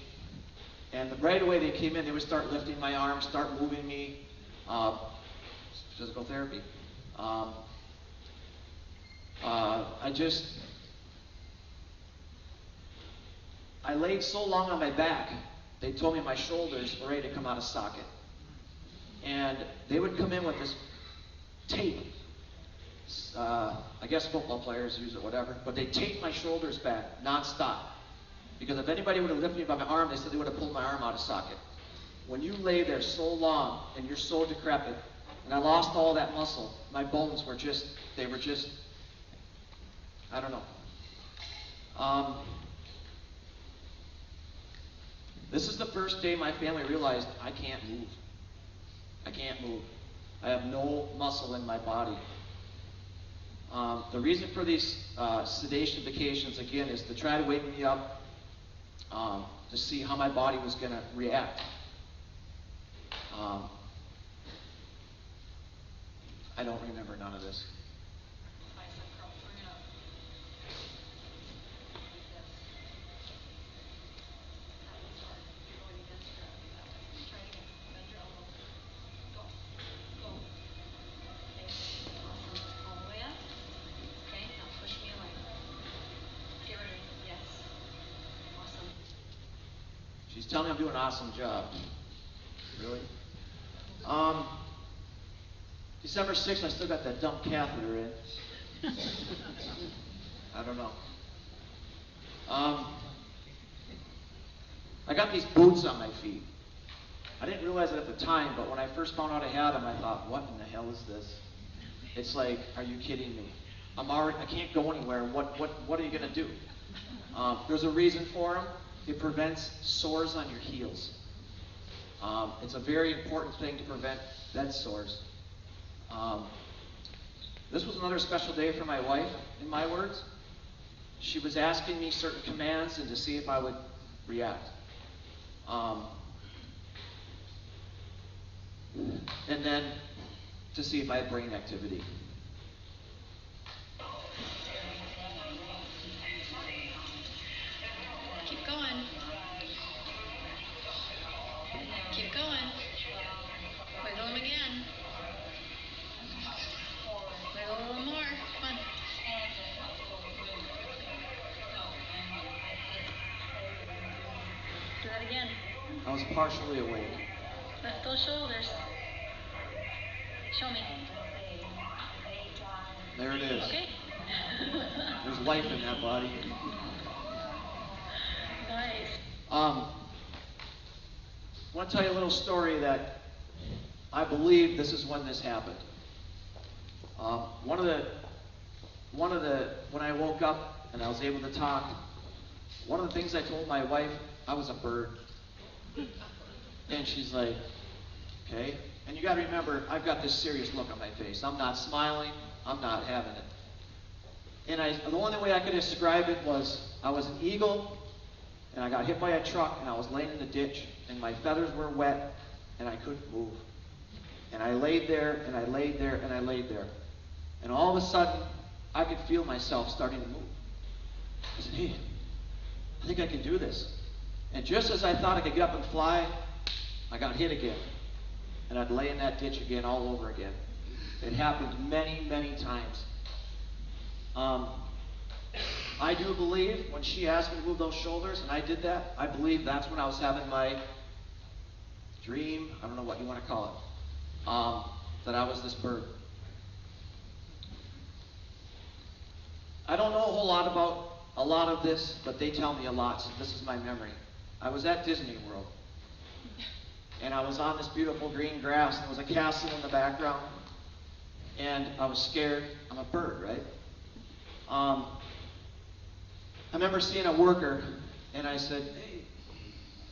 And right away they came in, they would start lifting my arms, start moving me, physical therapy. I laid so long on my back, they told me my shoulders were ready to come out of socket. And they would come in with this tape. I guess football players use it, whatever. But they taped my shoulders back nonstop. Because if anybody would have lifted me by my arm, they said they would have pulled my arm out of socket. When you lay there so long and you're so decrepit, and I lost all that muscle, my bones were just, I don't know. This is the first day my family realized I can't move. I can't move. I have no muscle in my body. The reason for these sedation vacations, again, is to try to wake me up, to see how my body was going to react. I don't remember none of this. She's telling me I'm doing an awesome job. Really? December 6th, I still got that dumb catheter in. I don't know. I got these boots on my feet. I didn't realize it at the time, but when I first found out I had them, I thought, what in the hell is this? It's like, are you kidding me? I can't go anywhere. What are you going to do? There's a reason for them. It prevents sores on your heels. It's a very important thing to prevent bed sores. This was another special day for my wife, in my words. She was asking me certain commands and to see if I would react. And then to see if I had brain activity. Keep going. Keep going. Wiggle them again. Wiggle a little more. Come on. Do that again. I was partially awake. Lift those shoulders. Show me. There it is. Okay. There's life in that body. Nice. I want to tell you a little story that I believe this is when this happened. When I woke up and I was able to talk, one of the things I told my wife, I was a bird. And she's like, okay. And you got to remember, I've got this serious look on my face. I'm not smiling. I'm not having it. And the only way I could describe it was I was an eagle, and I got hit by a truck, and I was laying in the ditch, and my feathers were wet, and I couldn't move. And I laid there, and I laid there, and I laid there. And all of a sudden, I could feel myself starting to move. I said, hey, I think I can do this. And just as I thought I could get up and fly, I got hit again. And I'd lay in that ditch again all over again. It happened many, many times. I do believe when she asked me to move those shoulders, and I did that, I believe that's when I was having my dream, I don't know what you want to call it, that I was this bird. I don't know a whole lot about a lot of this, but they tell me a lot, so this is my memory. I was at Disney World, and I was on this beautiful green grass, and there was a castle in the background, and I was scared. I'm a bird, right? I remember seeing a worker, and I said, hey,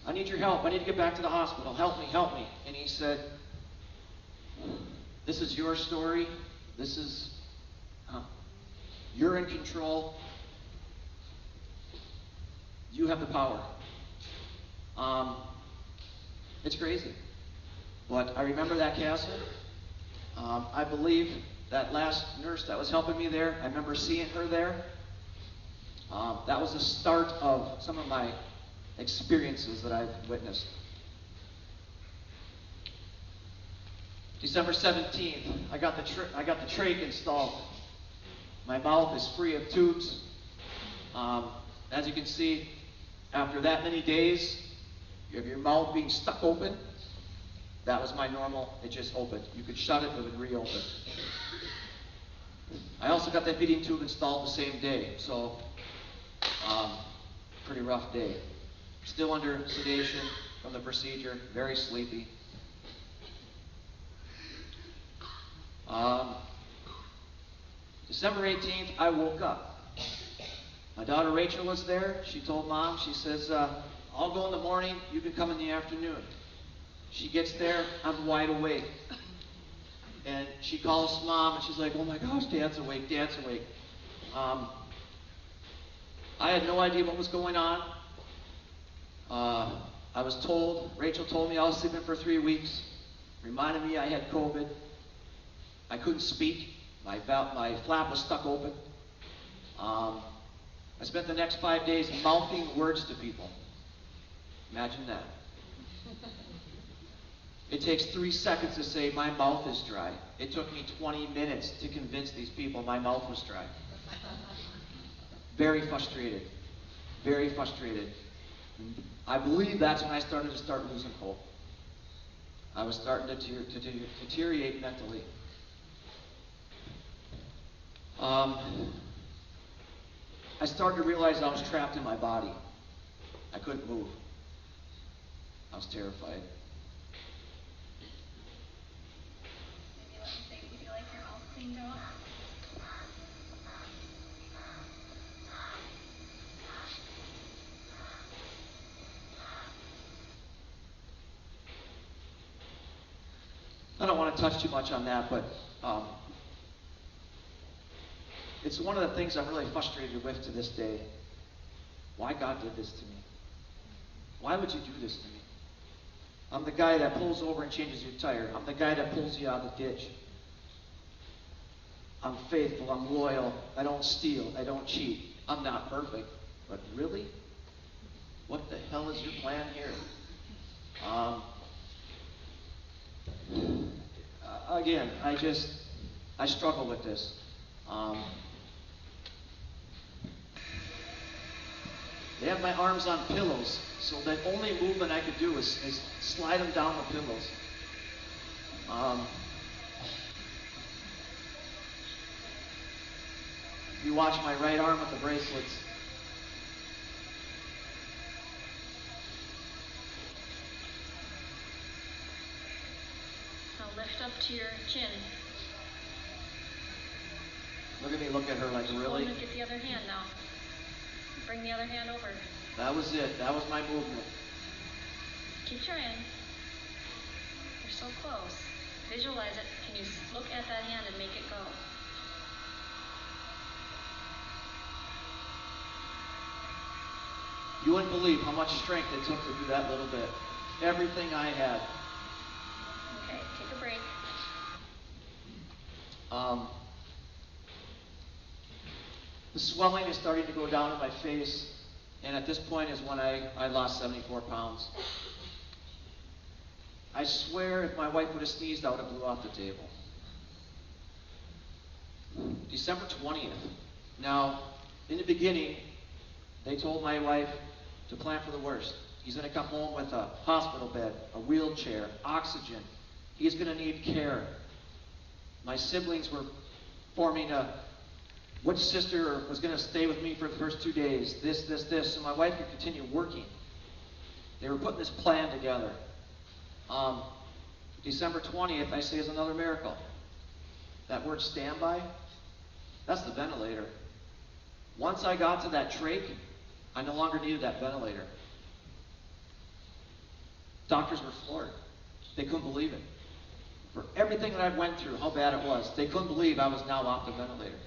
I need your help. I need to get back to the hospital. Help me, help me. And he said, this is your story. This is, you're in control. You have the power. It's crazy. But I remember that castle. I believe that last nurse that was helping me there, I remember seeing her there. That was the start of some of my experiences that I've witnessed. December 17th, I got the trach installed. My mouth is free of tubes. As you can see, after that many days, you have your mouth being stuck open. That was my normal, it just opened. You could shut it, it would reopen. I also got that feeding tube installed the same day, so pretty rough day. Still under sedation from the procedure, very sleepy. December 18th, I woke up. My daughter Rachel was there. She told Mom, she says, I'll go in the morning, you can come in the afternoon. She gets there, I'm wide awake. And she calls Mom, and she's like, oh my gosh, Dad's awake, Dad's awake. I had no idea what was going on. I was told, Rachel told me I was sleeping for 3 weeks, reminded me I had COVID. I couldn't speak. My flap was stuck open. I spent the next 5 days mouthing words to people. Imagine that. It takes 3 seconds to say my mouth is dry. It took me 20 minutes to convince these people my mouth was dry. Very frustrated. Very frustrated. I believe that's when I started losing hope. I was starting to deteriorate mentally. I started to realize I was trapped in my body. I couldn't move. I was terrified. Maybe let me say, would you like your mouth cleaned out? I don't want to touch too much on that, but it's one of the things I'm really frustrated with to this day. Why God did this to me? Why would you do this to me? I'm the guy that pulls over and changes your tire. I'm the guy that pulls you out of the ditch. I'm faithful, I'm loyal, I don't steal, I don't cheat. I'm not perfect, but really? What the hell is your plan here? Again, I struggle with this. They have my arms on pillows, so the only movement I could do is slide them down the pillows. You watch my right arm with the bracelets. Now lift up to your chin. Look at me, look at her like, really? Look at the other hand now. Bring the other hand over. That was it. That was my movement. Keep trying. You're so close. Visualize it. Can you look at that hand and make it go? You wouldn't believe how much strength it took to do that little bit. Everything I had. Okay, take a break. The swelling is starting to go down in my face, and at this point is when I lost 74 pounds. I swear if my wife would have sneezed, I would have blew off the table. December 20th. Now, in the beginning, they told my wife to plan for the worst. He's going to come home with a hospital bed, a wheelchair, oxygen. He's going to need care. My siblings were forming which sister was going to stay with me for the first 2 days, this, so my wife could continue working. They were putting this plan together. December 20th, I say, is another miracle. That word standby, that's the ventilator. Once I got to that trach, I no longer needed that ventilator. Doctors were floored. They couldn't believe it. For everything that I went through, how bad it was, they couldn't believe I was now off the ventilator.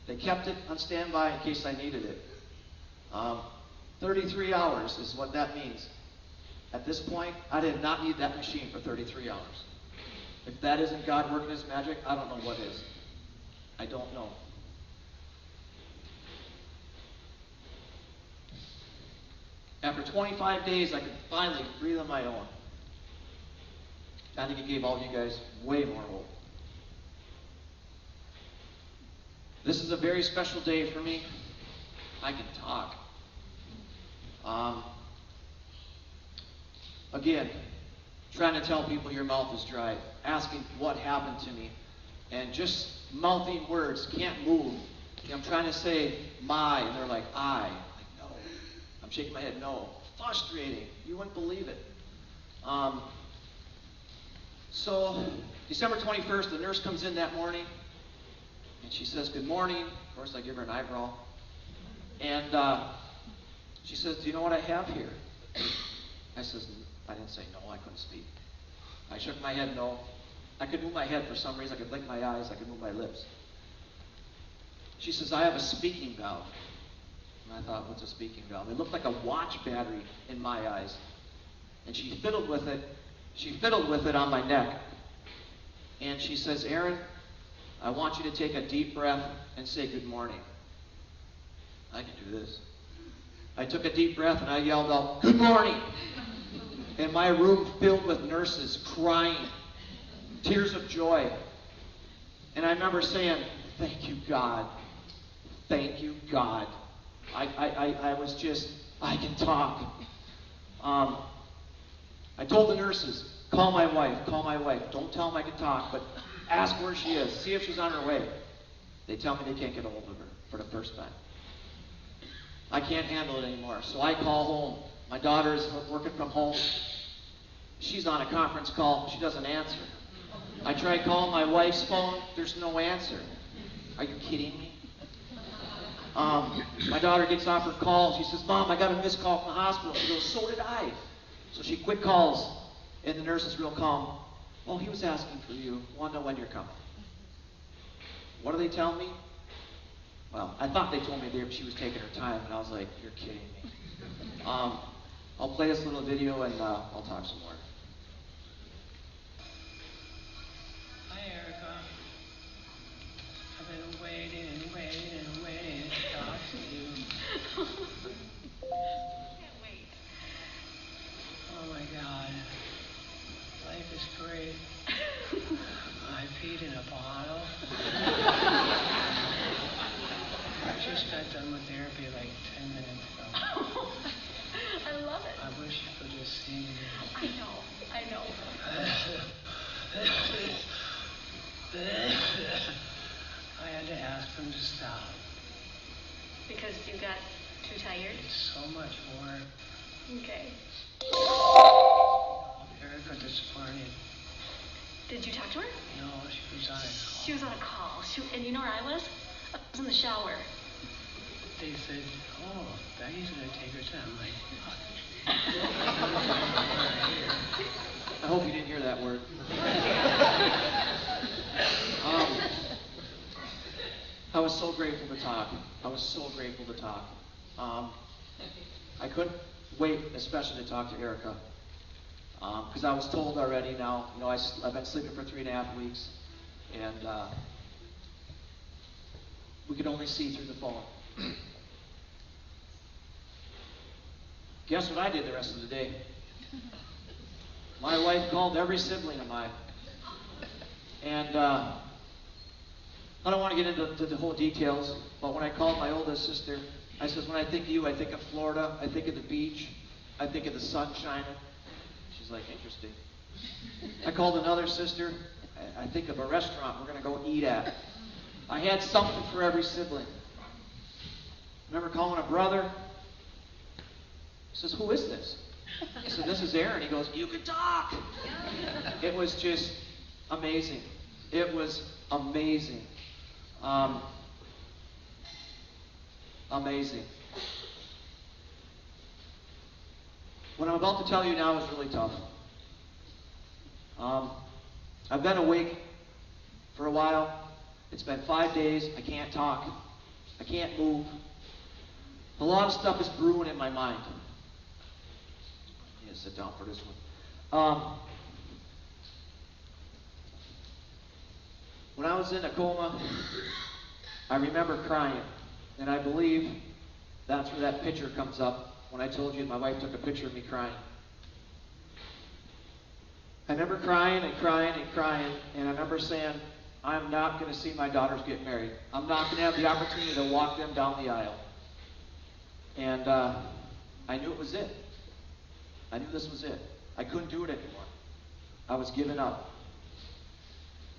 They kept it on standby in case I needed it. 33 hours is what that means. At this point, I did not need that machine for 33 hours. If that isn't God working His magic, I don't know what is. I don't know. After 25 days, I could finally breathe on my own. I think it gave all you guys way more hope. This is a very special day for me. I can talk. Again, trying to tell people your mouth is dry, asking what happened to me, and just mouthing words, can't move. I'm trying to say my, and they're like I. I'm like, no. I'm shaking my head, no. Frustrating. You wouldn't believe it. So, December 21st, the nurse comes in that morning, and she says, good morning. Of course, I give her an eyebrow. And she says, do you know what I have here? I didn't say no, I couldn't speak. I shook my head no. I could move my head for some reason. I could blink my eyes. I could move my lips. She says, I have a speaking valve. And I thought, what's a speaking valve? It looked like a watch battery in my eyes. And she fiddled with it. She fiddled with it on my neck. And she says, Aaron, I want you to take a deep breath and say good morning. I can do this. I took a deep breath and I yelled out, good morning. And my room filled with nurses crying, tears of joy. And I remember saying, thank you, God. Thank you, God. I was just, I can talk. I told the nurses, call my wife. Don't tell them I can talk, but ask where she is. See if she's on her way. They tell me they can't get a hold of her for the first time. I can't handle it anymore, so I call home. My daughter's working from home. She's on a conference call. She doesn't answer. I try calling my wife's phone. There's no answer. Are you kidding me? My daughter gets off her call. She says, Mom, I got a missed call from the hospital. She goes, so did I. So she quick calls, and the nurse is real calm. Well, he was asking for you. Want to know when you're coming. What do they tell me? Well, I thought they told me she was taking her time, and I was like, you're kidding me. I'll play this little video, and I'll talk some more. Hi, Erica. I've been waiting to talk to you. Can't wait. Oh my God. Life is great. I peed in a bottle. I just got done with therapy like 10 minutes ago. I love it. I wish you could have seen me. I know. I had to ask them to stop. Because you got too tired? It's so much work. Okay. Erica disappointed. Did you talk to her? No, she was on a call. She was on a call. And you know where I was? I was in the shower. They said, oh, Becky's going to take her time. I'm like, fuck. I hope you didn't hear that word. I was so grateful to talk. I couldn't wait, especially to talk to Erica, because I was told already now, I've been sleeping for 3.5 weeks, and we could only see through the phone. Guess what I did the rest of the day? My wife called every sibling of mine. And I don't want to get into the whole details, but when I called my oldest sister, I says, when I think of you, I think of Florida, I think of the beach, I think of the sun shining. She's like, interesting. I called another sister, I think of a restaurant we're going to go eat at. I had something for every sibling. Remember calling a brother? He says, who is this? I said, this is Aaron. He goes, you can talk. It was just amazing. It was amazing. Amazing. What I'm about to tell you now is really tough. I've been awake for a while. It's been 5 days. I can't talk. I can't move. A lot of stuff is brewing in my mind. Yeah, sit down for this one. When I was in a coma, I remember crying, and I believe that's where that picture comes up when I told you my wife took a picture of me crying. I remember crying and crying and crying, and I remember saying, I'm not going to see my daughters get married. I'm not going to have the opportunity to walk them down the aisle. And I knew it was it. I knew this was it. I couldn't do it anymore. I was giving up.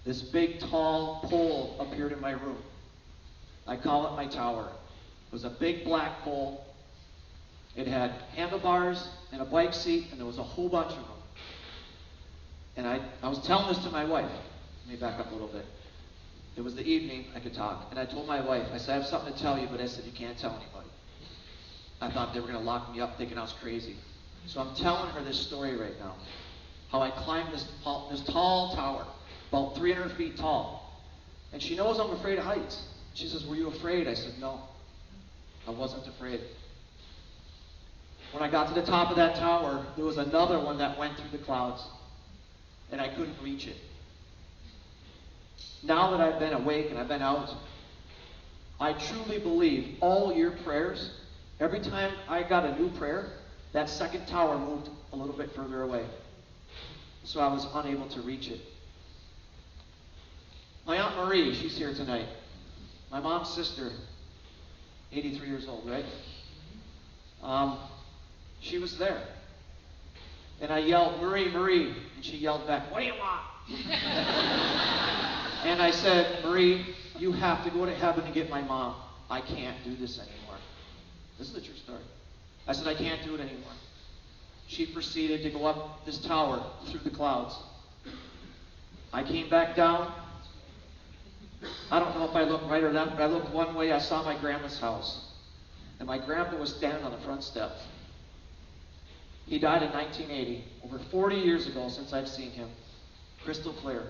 This big, tall pole appeared in my room. I call it my tower. It was a big black pole. It had handlebars and a bike seat, and there was a whole bunch of them. And I was telling this to my wife. Let me back up a little bit. It was the evening, I could talk. And I told my wife, I said, I have something to tell you, but I said, you can't tell anybody. I thought they were going to lock me up thinking I was crazy. So I'm telling her this story right now. How I climbed this tall tower, about 300 feet tall. And she knows I'm afraid of heights. She says, were you afraid? I said, no, I wasn't afraid. When I got to the top of that tower, there was another one that went through the clouds. And I couldn't reach it. Now that I've been awake and I've been out, I truly believe all your prayers, every time I got a new prayer, that second tower moved a little bit further away. So I was unable to reach it. My Aunt Marie, she's here tonight. My mom's sister, 83 years old, right? She was there. And I yelled, Marie, Marie. And she yelled back, what do you want? And I said, Marie, you have to go to heaven and get my mom. I can't do this anymore. This is a true story. I said, I can't do it anymore. She proceeded to go up this tower through the clouds. I came back down. I don't know if I looked right or left, but I looked one way. I saw my grandma's house. And my grandpa was standing on the front steps. He died in 1980, over 40 years ago since I've seen him. Crystal clear.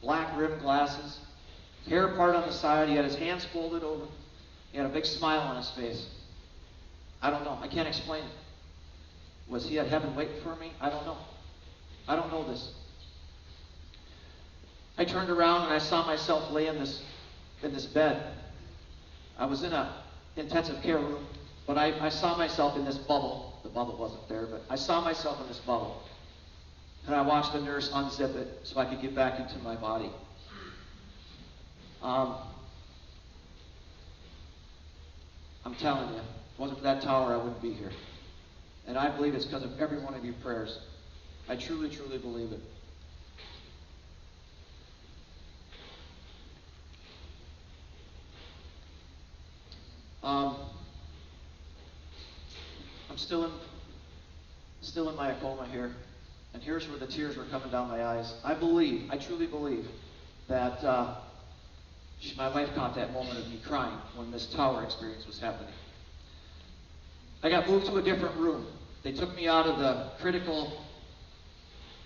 Black rimmed glasses, hair part on the side. He had his hands folded over. He had a big smile on his face. I don't know. I can't explain it. Was he at heaven waiting for me? I don't know. I don't know this. I turned around and I saw myself lay in this bed. I was in an intensive care room, but I saw myself in this bubble. The bubble wasn't there, but I saw myself in this bubble. And I watched the nurse unzip it so I could get back into my body. I'm telling you, if it wasn't for that tower, I wouldn't be here. And I believe it's because of every one of your prayers. I truly, truly believe it. I'm still in my coma here. And here's where the tears were coming down my eyes. I truly believe that my wife caught that moment of me crying when this tower experience was happening. I got moved to a different room. They took me out of the critical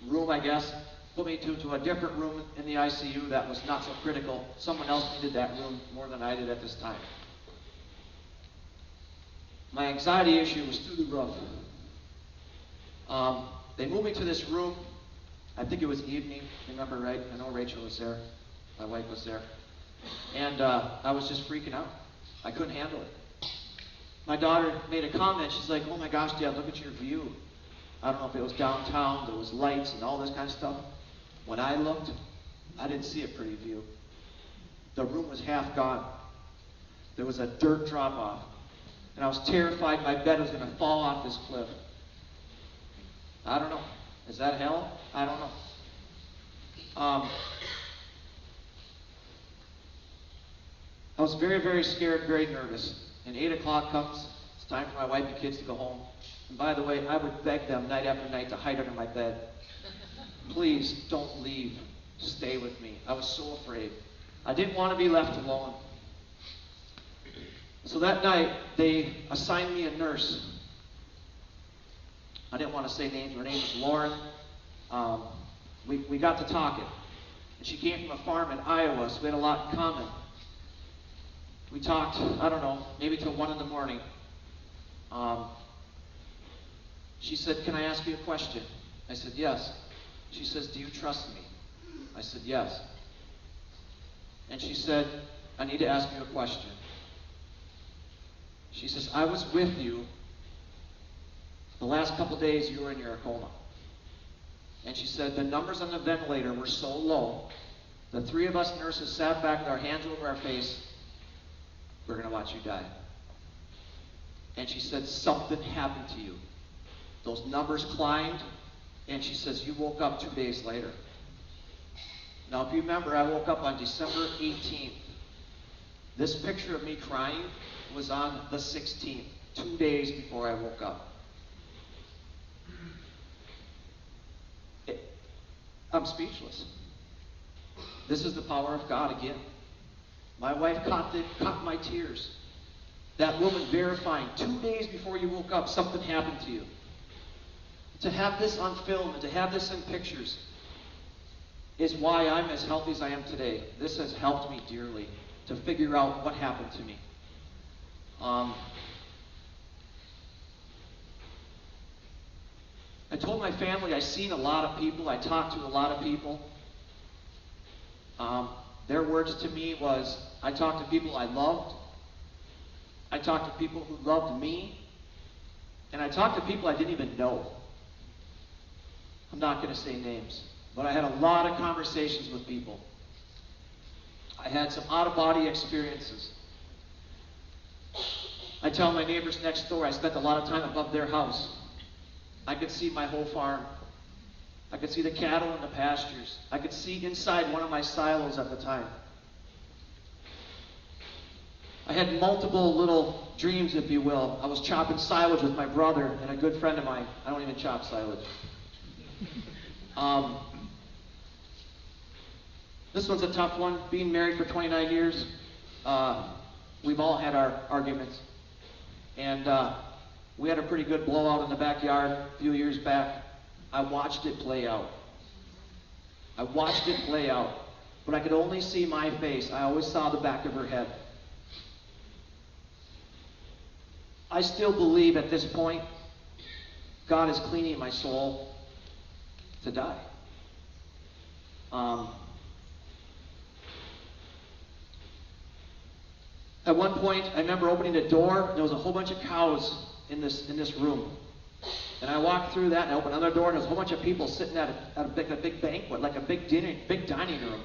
room, I guess, put me to a different room in the ICU that was not so critical. Someone else needed that room more than I did at this time. My anxiety issue was through the roof. They moved me to this room. I think it was evening, remember, right? I know Rachel was there. My wife was there. And I was just freaking out. I couldn't handle it. My daughter made a comment. She's like, oh my gosh, Dad, look at your view. I don't know if it was downtown, there was lights and all this kind of stuff. When I looked, I didn't see a pretty view. The room was half gone. There was a dirt drop off. And I was terrified my bed was going to fall off this cliff. I don't know. Is that hell? I don't know. I was very, very scared, very nervous. And 8 o'clock comes. It's time for my wife and kids to go home. And by the way, I would beg them night after night to hide under my bed. Please don't leave. Stay with me. I was so afraid. I didn't want to be left alone. So that night, they assigned me a nurse. I didn't want to say names. Her name was Lauren. We got to talking. And she came from a farm in Iowa, so we had a lot in common. We talked, I don't know, maybe till 1 in the morning. She said, can I ask you a question? I said, yes. She says, do you trust me? I said, yes. And she said, I need to ask you a question. She says, I was with you the last couple days you were in your coma. And she said, the numbers on the ventilator were so low, the 3 of us nurses sat back with our hands over our face. We're going to watch you die. And she said, something happened to you. Those numbers climbed, and she says, you woke up 2 days later. Now, if you remember, I woke up on December 18th. This picture of me crying was on the 16th, 2 days before I woke up. I'm speechless. This is the power of God again. My wife caught my tears. That woman verifying 2 days before you woke up, something happened to you. To have this on film and to have this in pictures is why I'm as healthy as I am today. This has helped me dearly to figure out what happened to me. I told my family I've seen a lot of people. I talked to a lot of people. Their words to me was, I talked to people I loved. I talked to people who loved me. And I talked to people I didn't even know. I'm not going to say names, but I had a lot of conversations with people. I had some out-of-body experiences. I tell my neighbors next door I spent a lot of time above their house. I could see my whole farm. I could see the cattle in the pastures. I could see inside one of my silos at the time. I had multiple little dreams, if you will. I was chopping silage with my brother and a good friend of mine. I don't even chop silage. This one's a tough one. Being married for 29 years, we've all had our arguments. And we had a pretty good blowout in the backyard a few years back. I watched it play out. I watched it play out. But I could only see my face. I always saw the back of her head. I still believe at this point, God is cleaning my soul to die. At one point, I remember opening the door, and there was a whole bunch of cows in this room. And I walked through that, and I opened another door, and there was a whole bunch of people sitting at a big banquet, like a big dining room.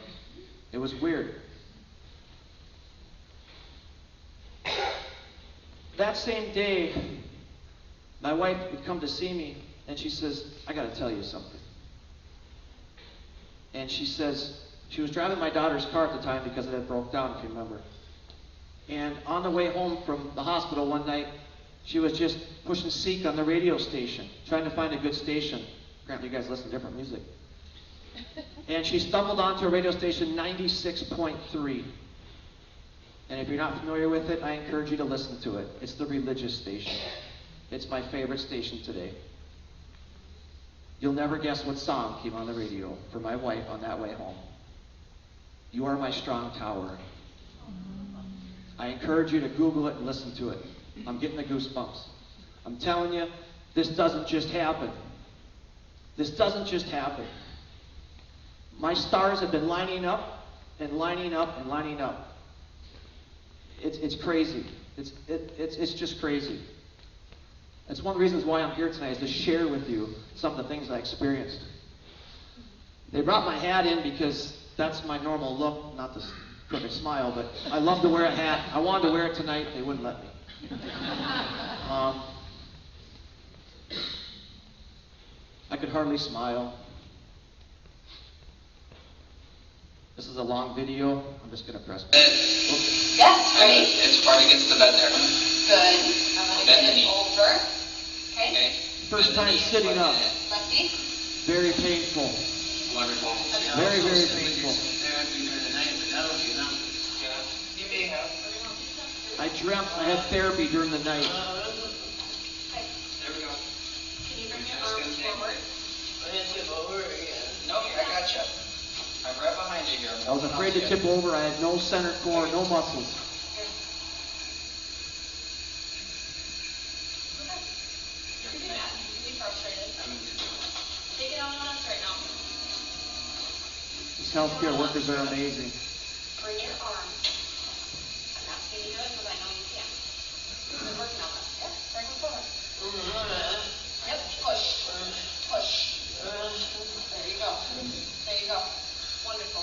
It was weird. That same day, my wife would come to see me, and she says, I got to tell you something. And she says, she was driving my daughter's car at the time because it had broke down, if you remember. And on the way home from the hospital one night, she was just pushing seek on the radio station, trying to find a good station. Apparently you guys listen to different music. And she stumbled onto a radio station 96.3. And if you're not familiar with it, I encourage you to listen to it. It's the religious station. It's my favorite station today. You'll never guess what song came on the radio for my wife on that way home. You are my strong tower. I encourage you to Google it and listen to it. I'm getting the goosebumps. I'm telling you, this doesn't just happen. This doesn't just happen. My stars have been lining up and lining up and lining up. It's crazy. It's just crazy. That's one of the reasons why I'm here tonight, is to share with you some of the things I experienced. They brought my hat in because that's my normal look, not this crooked smile, but I love to wear a hat. I wanted to wear it tonight, they wouldn't let me. I could hardly smile. This is a long video. I'm just going to press. Yes, ready? It's hard against the bed there. Good. I'm going to Bend get the it knee. over. Okay. Okay. First Bend the time knee, sitting slide up. it in. Lefty. Very painful. Wonderful. Very, very painful. Therapy during the night, but that'll do now. You may have. I dreamt I had therapy during the night. Okay. There we go. Can you bring your arms forward? I had to tip over again. Nope, I got you. I'm right behind you here. I was afraid to tip over. I had no center core, no muscles. Here. Okay. You can do that. You can be frustrated. Take it out on us right now. These healthcare workers are amazing. Bring your arms. I'm asking you to do it because I know you can. You're working on this. Yep. Bring them forward. Yep. Push. Push. There you go. There you go. Wonderful.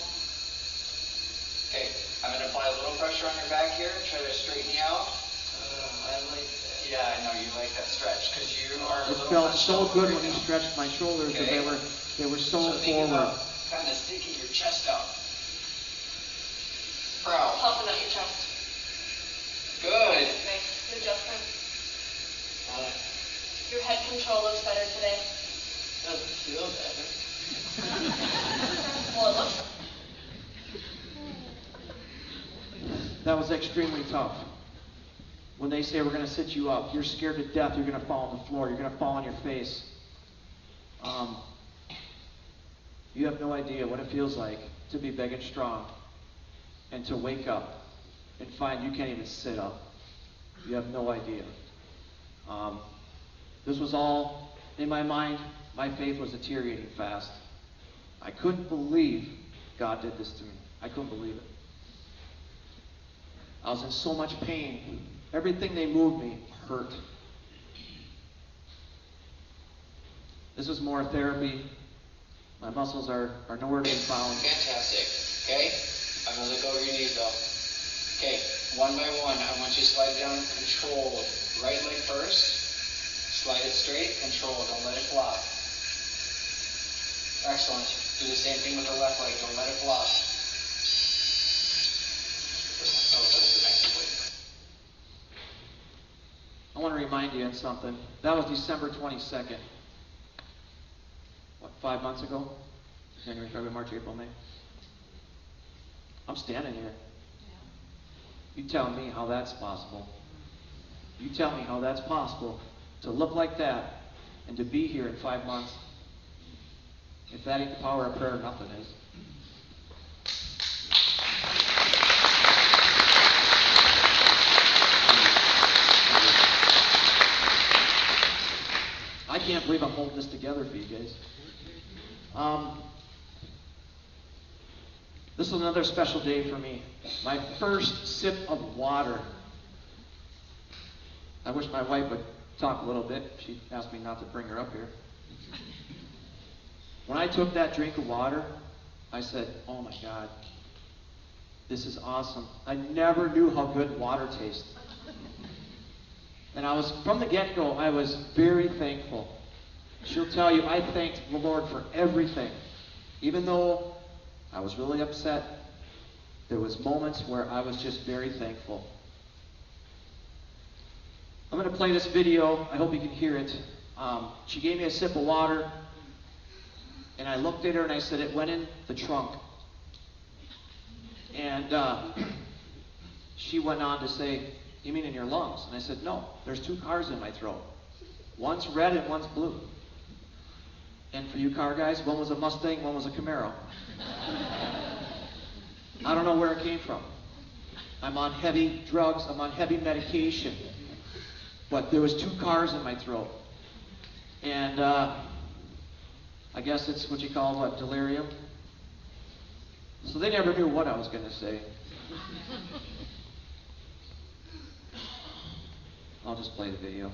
Okay, I'm going to apply a little pressure on your back here. Try to straighten you out. I like that. Yeah, I know you like that stretch because you are a It little felt hunched so over good right when he now. stretched my shoulders, because Okay. they were so think forward. about kind of sticking your chest out. Proud. Puffing out your chest. Good. Okay. Good adjustment. Your head control looks better today. Doesn't feel better. Well, it looks. That was extremely tough. When they say we're going to sit you up, you're scared to death, you're going to fall on the floor, you're going to fall on your face. You have no idea what it feels like to be big and strong and to wake up and find you can't even sit up. You have no idea. This was all in my mind. My faith was deteriorating fast. I couldn't believe God did this to me. I couldn't believe it. I was in so much pain. Everything they moved me hurt. This was more therapy. My muscles are nowhere to be found. Fantastic. Okay? I'm going to look over your knees though. Okay, one by one, I want you to slide it down controlled. Right leg first. Slide it straight, control, don't let it flop. Excellent. Do the same thing with the left leg, don't let it flop. I want to remind you of something. That was December 22nd. What, 5 months ago? January, February, March, April, May. I'm standing here. You tell me how that's possible. You tell me how that's possible to look like that and to be here in 5 months. If that ain't the power of prayer, nothing is. I can't believe I'm holding this together for you guys. This is another special day for me. My first sip of water. I wish my wife would talk a little bit. She asked me not to bring her up here. When I took that drink of water, I said, oh my God, this is awesome. I never knew how good water tastes. And from the get-go, I was very thankful. She'll tell you, I thanked the Lord for everything. Even though I was really upset, there was moments where I was just very thankful. I'm going to play this video. I hope you can hear it. She gave me a sip of water, and I looked at her and I said, it went in the trunk. And she went on to say, you mean in your lungs? And I said, no, there's 2 cars in my throat. One's red and one's blue. And for you car guys, one was a Mustang, one was a Camaro. I don't know where it came from. I'm on heavy drugs, I'm on heavy medication. But there was 2 cars in my throat. And I guess it's what you call what, delirium. So they never knew what I was going to say. I'll just play the video.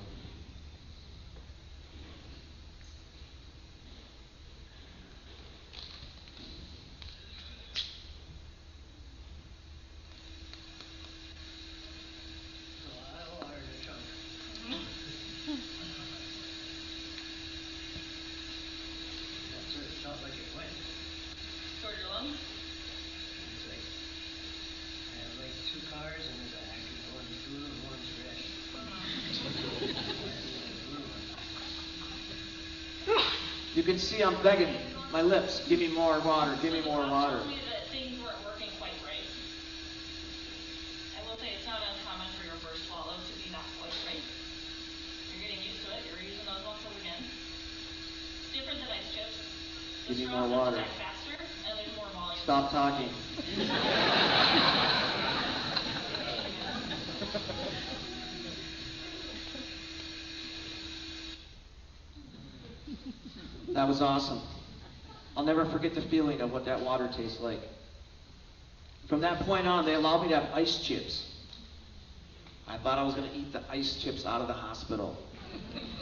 Toward your lungs? It's like, I have like 2 cars in the back, and one's blue and one's red. You can see I'm begging my lips, give me more water, give me more water. Told me that things weren't working quite right. I will say it's not uncommon for your first swallow to be not quite right. You're getting used to it. You're using those muscles again. It's different than ice chips. The Give me straws more have to water. act faster, and there's more volume. Stop talking. That was awesome. I'll never forget the feeling of what that water tastes like. From that point on, they allowed me to have ice chips. I thought I was going to eat the ice chips out of the hospital.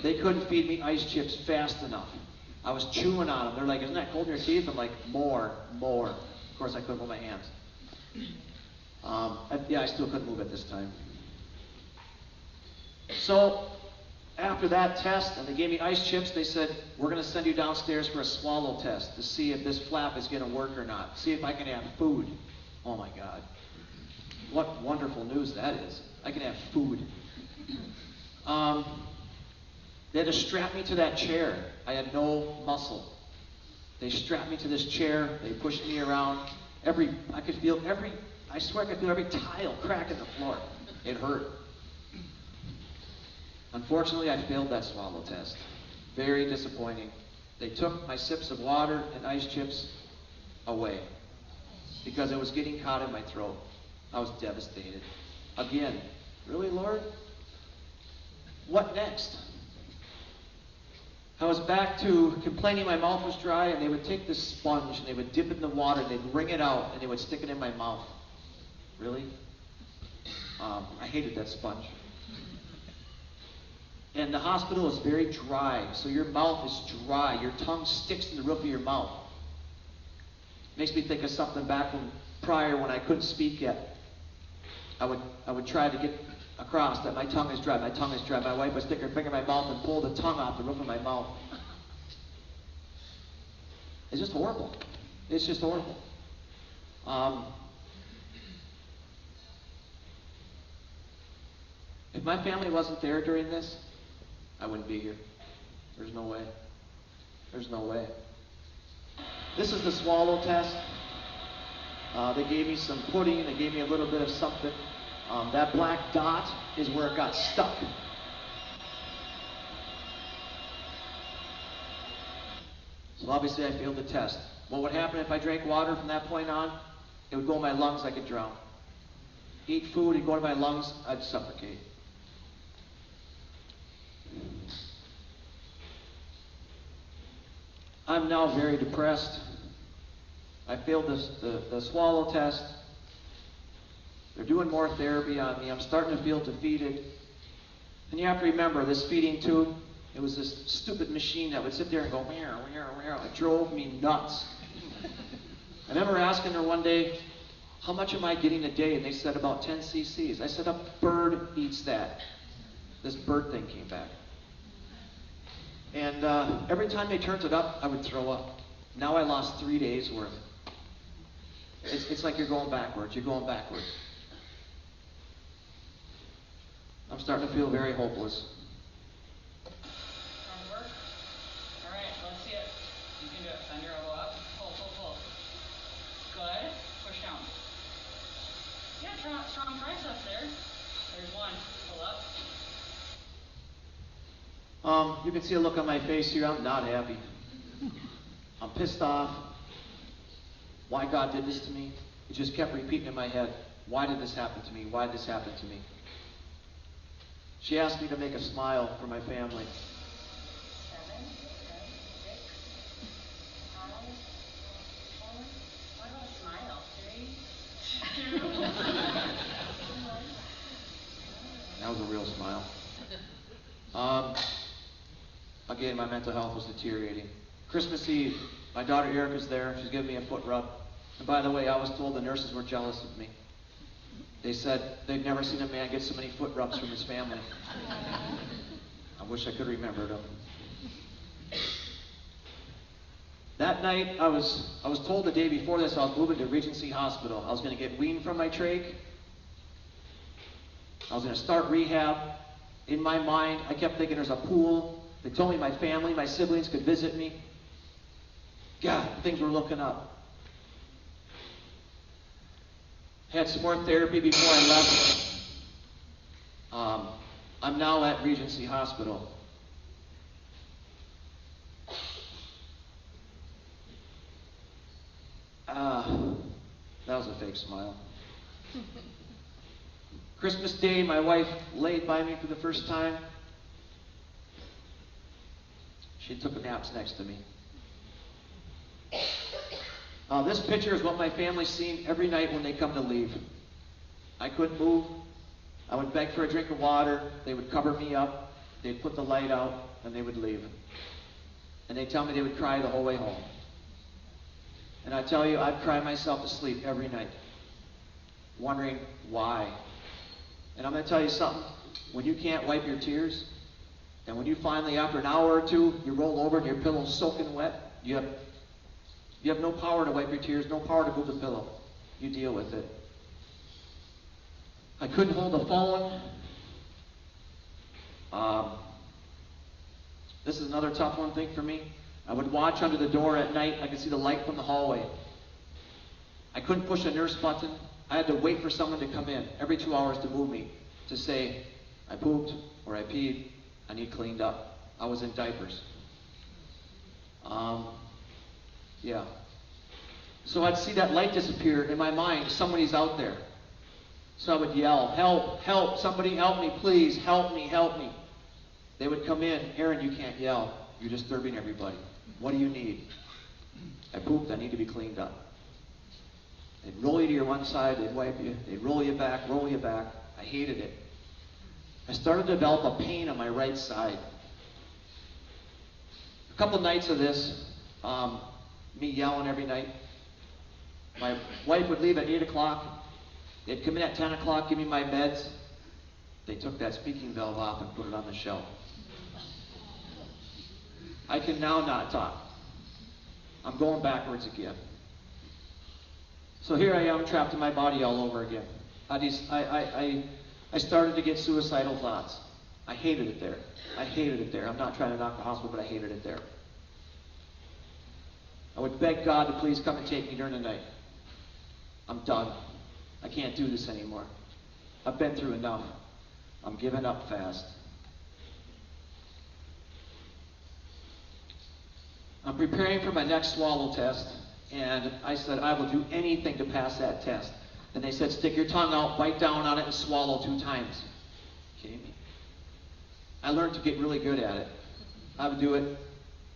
They couldn't feed me ice chips fast enough. I was chewing on them. They're like, isn't that cold in your teeth? I'm like, more. Of course, I couldn't move my hands. I still couldn't move at this time. So, after that test, and they gave me ice chips, they said, we're going to send you downstairs for a swallow test to see if this flap is going to work or not. See if I can have food. Oh my God. What wonderful news that is. I can have food. They had to strap me to that chair. I had no muscle. They strapped me to this chair. They pushed me around. I swear I could feel every tile crack in the floor. It hurt. Unfortunately, I failed that swallow test. Very disappointing. They took my sips of water and ice chips away because it was getting caught in my throat. I was devastated. Again, really, Lord? What next? I was back to complaining my mouth was dry, and they would take this sponge and they would dip it in the water and they'd wring it out and they would stick it in my mouth. Really? I hated that sponge. And the hospital is very dry, so your mouth is dry. Your tongue sticks to the roof of your mouth. Makes me think of something back from prior when I couldn't speak yet. I would try to get across that my tongue is dry, my tongue is dry. My wife would stick her finger in my mouth and pull the tongue off the roof of my mouth. It's just horrible. It's just horrible. If my family wasn't there during this, I wouldn't be here. There's no way. There's no way. This is the swallow test. They gave me some pudding. They gave me a little bit of something. That black dot is where it got stuck. So obviously I failed the test. What would happen if I drank water from that point on? It would go in my lungs, I could drown. Eat food, it'd go to my lungs, I'd suffocate. I'm now very depressed. I failed the swallow test. They're doing more therapy on me. I'm starting to feel defeated. And you have to remember, this feeding tube, it was this stupid machine that would sit there and go, meow, meow, meow. It drove me nuts. I remember asking her one day, how much am I getting a day? And they said about 10 cc's. I said, a bird eats that. This bird thing came back. And every time they turned it up, I would throw up. Now I lost 3 days worth. It's like you're going backwards. You're going backwards. I'm starting to feel very hopeless. Trying to work? Alright, let's see it. You can do it. Send your elbow up. Pull, pull, pull. Good. Push down. Yeah, strong triceps there. There's one. Pull up. You can see a look on my face here. I'm not happy. I'm pissed off. Why God did this to me? It just kept repeating in my head. why did this happen to me? Why did this happen to me? She asked me to make a smile for my family. 7, 6, 5, 4. What about a smile? 3, 2. That was a real smile. Again, my mental health was deteriorating. Christmas Eve, my daughter Erica's there. She's giving me a foot rub. And by the way, I was told the nurses were jealous of me. They said they'd never seen a man get so many foot rubs from his family. I wish I could remember them. That night, I was told the day before this I was moving to Regency Hospital. I was going to get weaned from my trach. I was going to start rehab. In my mind, I kept thinking there's a pool. They told me my family, my siblings could visit me. God, things were looking up. Had some more therapy before I left. I'm now at Regency Hospital. That was a fake smile. Christmas Day, my wife laid by me for the first time. She took naps next to me. This picture is what my family's seen every night when they come to leave. I couldn't move. I would beg for a drink of water. They would cover me up. They'd put the light out, and they would leave. And they'd tell me they would cry the whole way home. And I tell you, I'd cry myself to sleep every night, wondering why. And I'm going to tell you something. When you can't wipe your tears, and when you finally, after an hour or two, you roll over and your pillow's soaking wet, you have no power to wipe your tears, no power to move the pillow. You deal with it. I couldn't hold the phone. This is another tough one thing for me. I would watch under the door at night. I could see the light from the hallway. I couldn't push a nurse button. I had to wait for someone to come in every 2 hours to move me, to say, I pooped or I peed, I need cleaned up. I was in diapers. Yeah. So I'd see that light disappear in my mind, somebody's out there. So I would yell, help, help, somebody help me, please, help me, help me. They would come in, Aaron, you can't yell. You're disturbing everybody. What do you need? I pooped, I need to be cleaned up. They'd roll you to your one side, they'd wipe you, they'd roll you back, roll you back. I hated it. I started to develop a pain on my right side. A couple nights of this, me yelling every night. My wife would leave at 8 o'clock. They'd come in at 10 o'clock, give me my meds. They took that speaking valve off and put it on the shelf. I can now not talk. I'm going backwards again. So here I am, trapped in my body all over again. I started to get suicidal thoughts. I hated it there. I hated it there. I'm not trying to knock the hospital, but I hated it there. I would beg God to please come and take me during the night. I'm done. I can't do this anymore. I've been through enough. I'm giving up fast. I'm preparing for my next swallow test, and I said, I will do anything to pass that test. And they said, stick your tongue out, bite down on it, and swallow 2 times. Kidding me? I learned to get really good at it. I would do it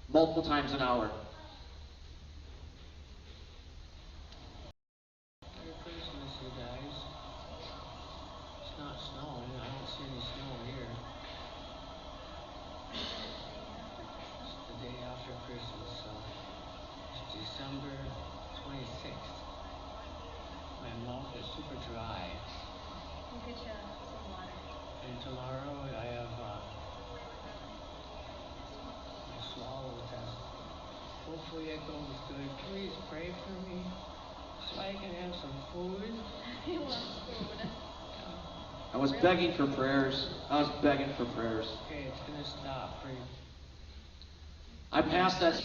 multiple times an hour. Merry Christmas, you guys. It's not snowing. I don't see any snow here. It's the day after Christmas, so it's December 26th. My mouth is super dry. We'll get you some water. And tomorrow I have my swallow test. Hopefully it goes good. Please pray for me so I can have some food. He wants food. I was begging for prayers. I was begging for prayers. Okay, it's gonna stop. Pray. I passed that.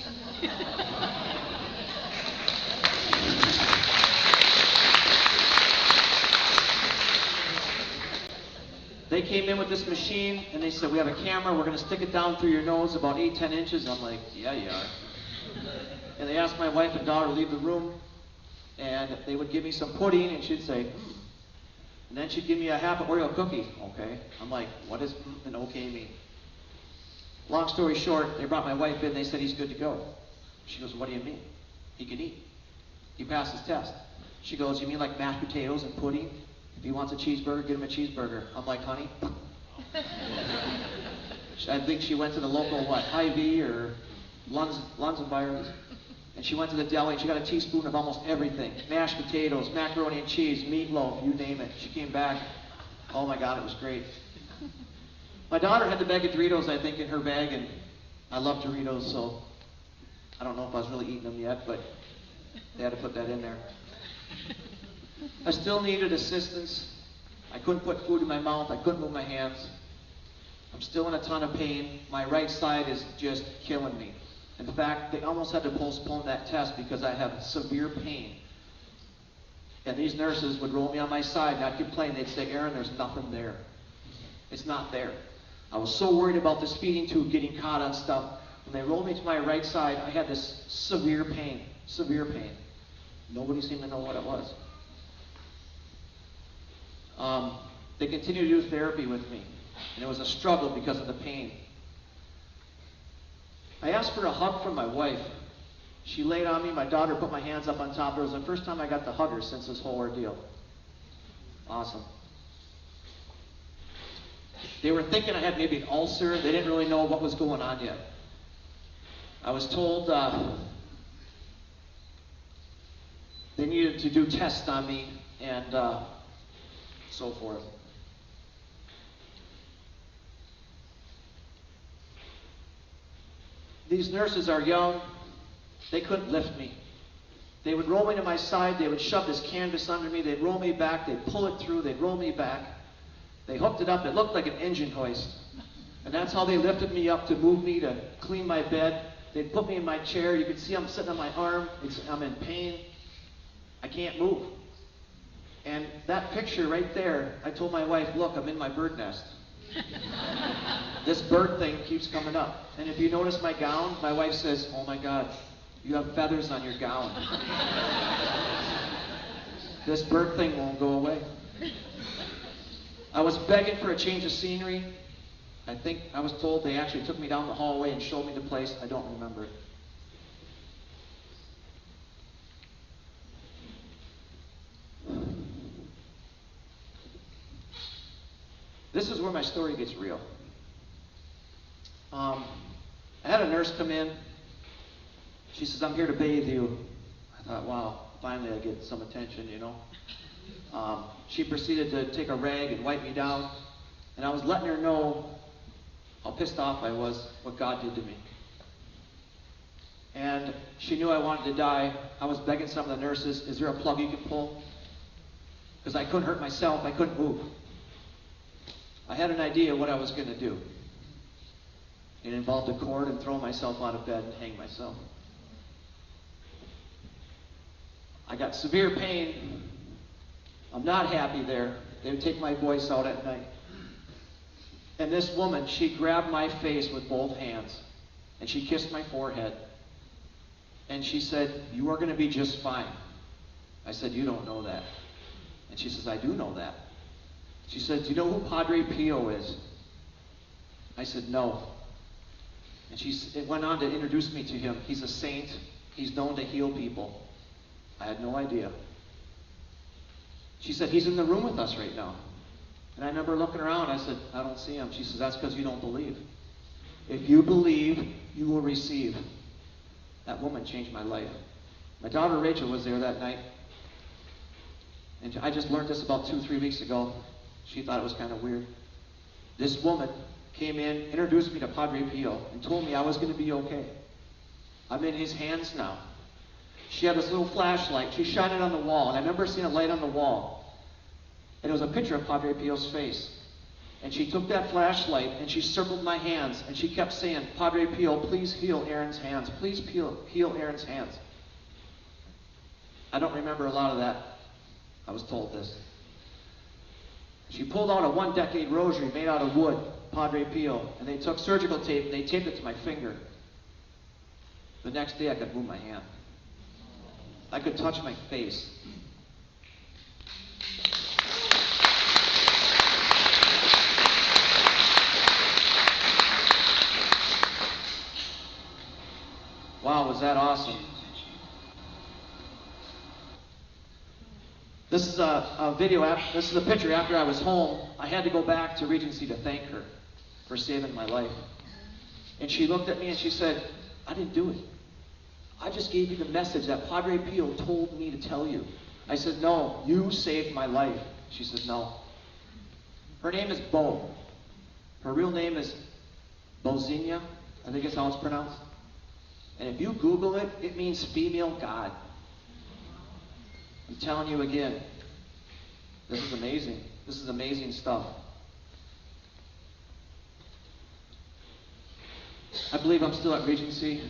They came in with this machine and they said, we have a camera, we're going to stick it down through your nose about 8-10 inches. I'm like, yeah, you are. And they asked my wife and daughter to leave the room, and they would give me some pudding, and she'd say, And then she'd give me a half an Oreo cookie. Okay. I'm like, what does an okay mean? Long story short, they brought my wife in. They said he's good to go. She goes, what do you mean? He can eat. He passed his test. She goes, you mean like mashed potatoes and pudding? If he wants a cheeseburger, get him a cheeseburger. I'm like, honey. I think she went to the local, Hy-Vee or Lunzenbuyers. And she went to the deli and she got a teaspoon of almost everything. Mashed potatoes, macaroni and cheese, meatloaf, you name it. She came back. Oh my God, it was great. My daughter had the bag of Doritos, I think, in her bag, and I love Doritos, so I don't know if I was really eating them yet, but they had to put that in there. I still needed assistance. I couldn't put food in my mouth. I couldn't move my hands. I'm still in a ton of pain. My right side is just killing me. In fact, they almost had to postpone that test because I have severe pain. And these nurses would roll me on my side and I'd complain. They'd say, Aaron, there's nothing there. It's not there. I was so worried about this feeding tube getting caught on stuff. When they rolled me to my right side, I had this severe pain. Severe pain. Nobody seemed to know what it was. They continued to do therapy with me. And it was a struggle because of the pain. I asked for a hug from my wife. She laid on me. My daughter put my hands up on top. It was the first time I got to hug her since this whole ordeal. Awesome. They were thinking I had maybe an ulcer. They didn't really know what was going on yet. I was told they needed to do tests on me and so forth. These nurses are young. They couldn't lift me. They would roll me to my side. They would shove this canvas under me. They'd roll me back. They'd pull it through. They'd roll me back. They hooked it up. It looked like an engine hoist. And that's how they lifted me up to move me, to clean my bed. They'd put me in my chair. You could see I'm sitting on my arm. I'm in pain. I can't move. And that picture right there, I told my wife, look, I'm in my bird nest. This bird thing keeps coming up. And if you notice my gown, my wife says, oh my God, you have feathers on your gown. This bird thing won't go away. I was begging for a change of scenery. I think I was told they actually took me down the hallway and showed me the place. I don't remember it. This is where my story gets real. I had a nurse come in. She says, I'm here to bathe you. I thought, wow, finally I get some attention, you know. She proceeded to take a rag and wipe me down. And I was letting her know how pissed off I was, what God did to me. And she knew I wanted to die. I was begging some of the nurses, is there a plug you can pull? Because I couldn't hurt myself. I couldn't move. I had an idea what I was going to do. It involved a cord and throw myself out of bed and hang myself. I got severe pain. I'm not happy there. They would take my voice out at night. And this woman, she grabbed my face with both hands. And she kissed my forehead. And she said, you are going to be just fine. I said, you don't know that. And she says, I do know that. She said, do you know who Padre Pio is? I said, no. And it went on to introduce me to him. He's a saint. He's known to heal people. I had no idea. She said, he's in the room with us right now. And I remember looking around. I said, I don't see him. She says, that's because you don't believe. If you believe, you will receive. That woman changed my life. My daughter Rachel was there that night. And I just learned this about 2-3 weeks ago. She thought it was kind of weird. This woman came in, introduced me to Padre Pio, and told me I was going to be okay. I'm in his hands now. She had this little flashlight. She shined it on the wall, and I remember seeing a light on the wall. And it was a picture of Padre Pio's face. And she took that flashlight, and she circled my hands, and she kept saying, Padre Pio, please heal Aaron's hands. Please heal Aaron's hands. I don't remember a lot of that. I was told this. She pulled out a 1-decade rosary made out of wood, Padre Pio, and they took surgical tape and they taped it to my finger. The next day I could move my hand. I could touch my face. was that awesome. This is a video, this is a picture after I was home. I had to go back to Regency to thank her for saving my life. And she looked at me and she said, I didn't do it. I just gave you the message that Padre Pio told me to tell you. I said, no, you saved my life. She said, no. Her name is Bo. Her real name is Bozinia, I think is how it's pronounced. And if you Google it, it means female god. I'm telling you again, this is amazing. This is amazing stuff. I believe I'm still at Regency.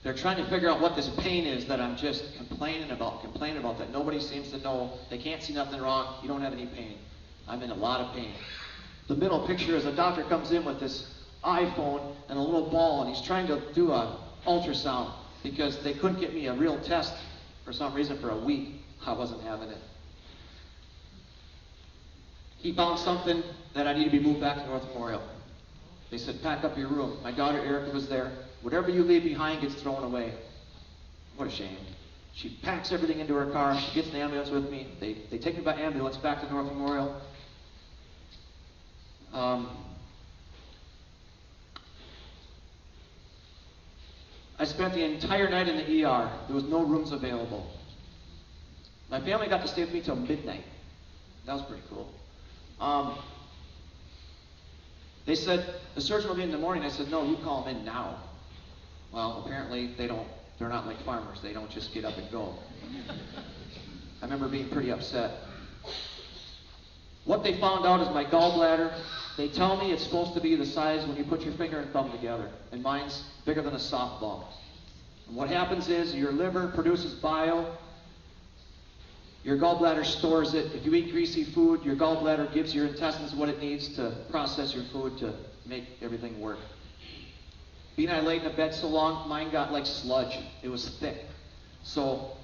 They're trying to figure out what this pain is that I'm just complaining about that nobody seems to know. They can't see nothing wrong. You don't have any pain. I'm in a lot of pain. The middle picture is a doctor comes in with this iPhone and a little ball, and he's trying to do an ultrasound because they couldn't get me a real test for some reason for a week. I wasn't having it. He found something that I need to be moved back to North Memorial. They said, pack up your room. My daughter Erica was there. Whatever you leave behind gets thrown away. What a shame. She packs everything into her car. She gets in the ambulance with me. They take me by ambulance back to North Memorial. I spent the entire night in the ER. There was no rooms available. My family got to stay with me till midnight. That was pretty cool. They said, the surgeon will be in the morning. I said, no, you call them in now. Well, apparently they're not like farmers. They don't just get up and go. I remember being pretty upset. What they found out is my gallbladder, they tell me it's supposed to be the size when you put your finger and thumb together. And mine's bigger than a softball. And what happens is your liver produces bile. Your gallbladder stores it. If you eat greasy food, your gallbladder gives your intestines what it needs to process your food to make everything work. Being I laid in the bed so long, mine got like sludge. It was thick. So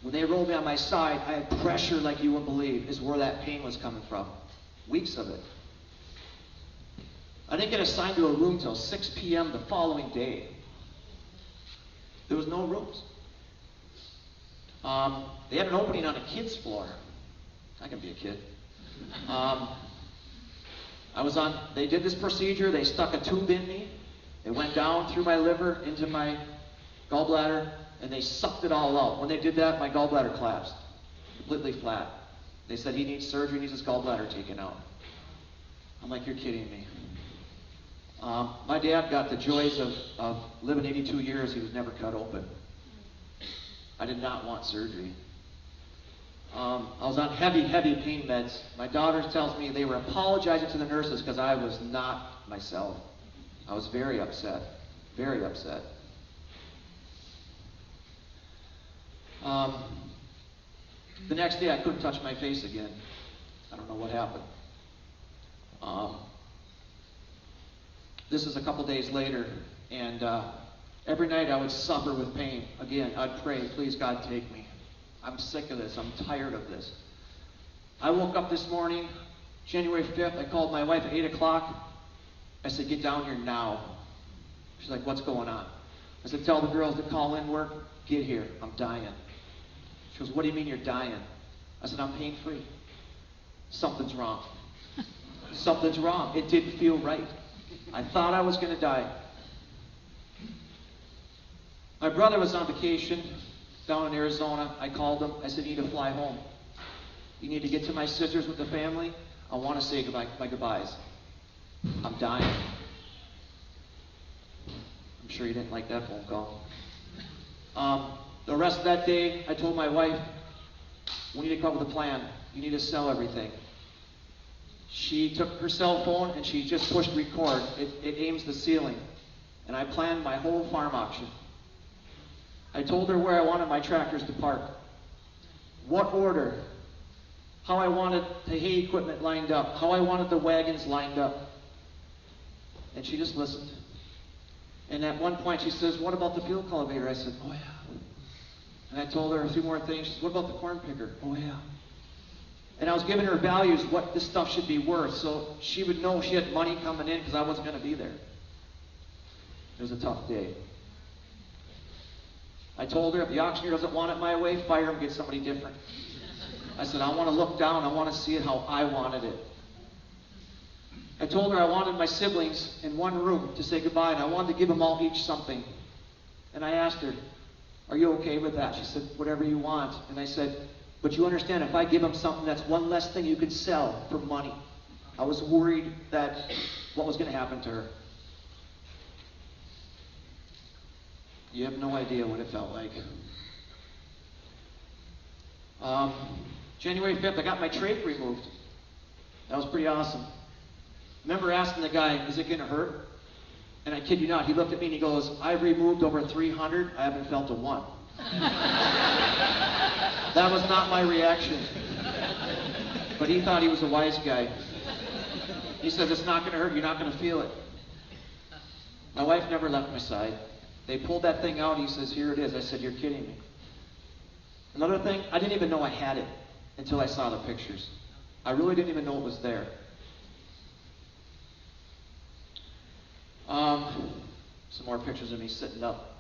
when they rolled me on my side, I had pressure like you wouldn't believe is where that pain was coming from. Weeks of it. I didn't get assigned to a room till 6 p.m. the following day. There was no rooms. They had an opening on a kid's floor. I can be a kid. They did this procedure. They stuck a tube in me. It went down through my liver into my gallbladder, and they sucked it all out. When they did that, my gallbladder collapsed, completely flat. They said he needs surgery, he needs his gallbladder taken out. I'm like, you're kidding me. My dad got the joys of living 82 years. He was never cut open. I did not want surgery. I was on heavy, heavy pain meds. My daughter tells me they were apologizing to the nurses because I was not myself. I was very upset. Very upset. The next day I couldn't touch my face again. I don't know what happened. This is a couple days later, and every night I would suffer with pain. Again, I'd pray, please God, take me. I'm sick of this. I'm tired of this. I woke up this morning, January 5th. I called my wife at 8 o'clock. I said, get down here now. She's like, what's going on? I said, tell the girls to call in work. Get here. I'm dying. She goes, what do you mean you're dying? I said, I'm pain-free. Something's wrong. Something's wrong. It didn't feel right. I thought I was going to die. My brother was on vacation down in Arizona. I called him. I said, you need to fly home. You need to get to my sisters with the family. I want to say my goodbyes. I'm dying. I'm sure you didn't like that phone call. The rest of that day, I told my wife, we need to come up with a plan. You need to sell everything. She took her cell phone and she just pushed record. It aims the ceiling. And I planned my whole farm auction. I told her where I wanted my tractors to park, what order, how I wanted the hay equipment lined up, how I wanted the wagons lined up. And she just listened. And at one point she says, what about the fuel cultivator? I said, oh yeah. And I told her a few more things. She said, what about the corn picker? Oh yeah. And I was giving her values, what this stuff should be worth, so she would know she had money coming in because I wasn't going to be there. It was a tough day. I told her if the auctioneer doesn't want it my way, fire him, get somebody different. I said, I want to look down, I want to see it how I wanted it. I told her I wanted my siblings in one room to say goodbye, and I wanted to give them all each something. And I asked her, are you okay with that? She said, whatever you want. And I said, but you understand, if I give them something, that's one less thing you could sell for money. I was worried that what was going to happen to her. You have no idea what it felt like. January 5th, I got my trach removed. That was pretty awesome. I remember asking the guy, is it going to hurt? And I kid you not, he looked at me and he goes, I've removed over 300, I haven't felt a one. That was not my reaction. But he thought he was a wise guy. He said, it's not going to hurt, you're not going to feel it. My wife never left my side. They pulled that thing out, he says, here it is. I said, you're kidding me. Another thing, I didn't even know I had it until I saw the pictures. I really didn't even know it was there. Some more pictures of me sitting up.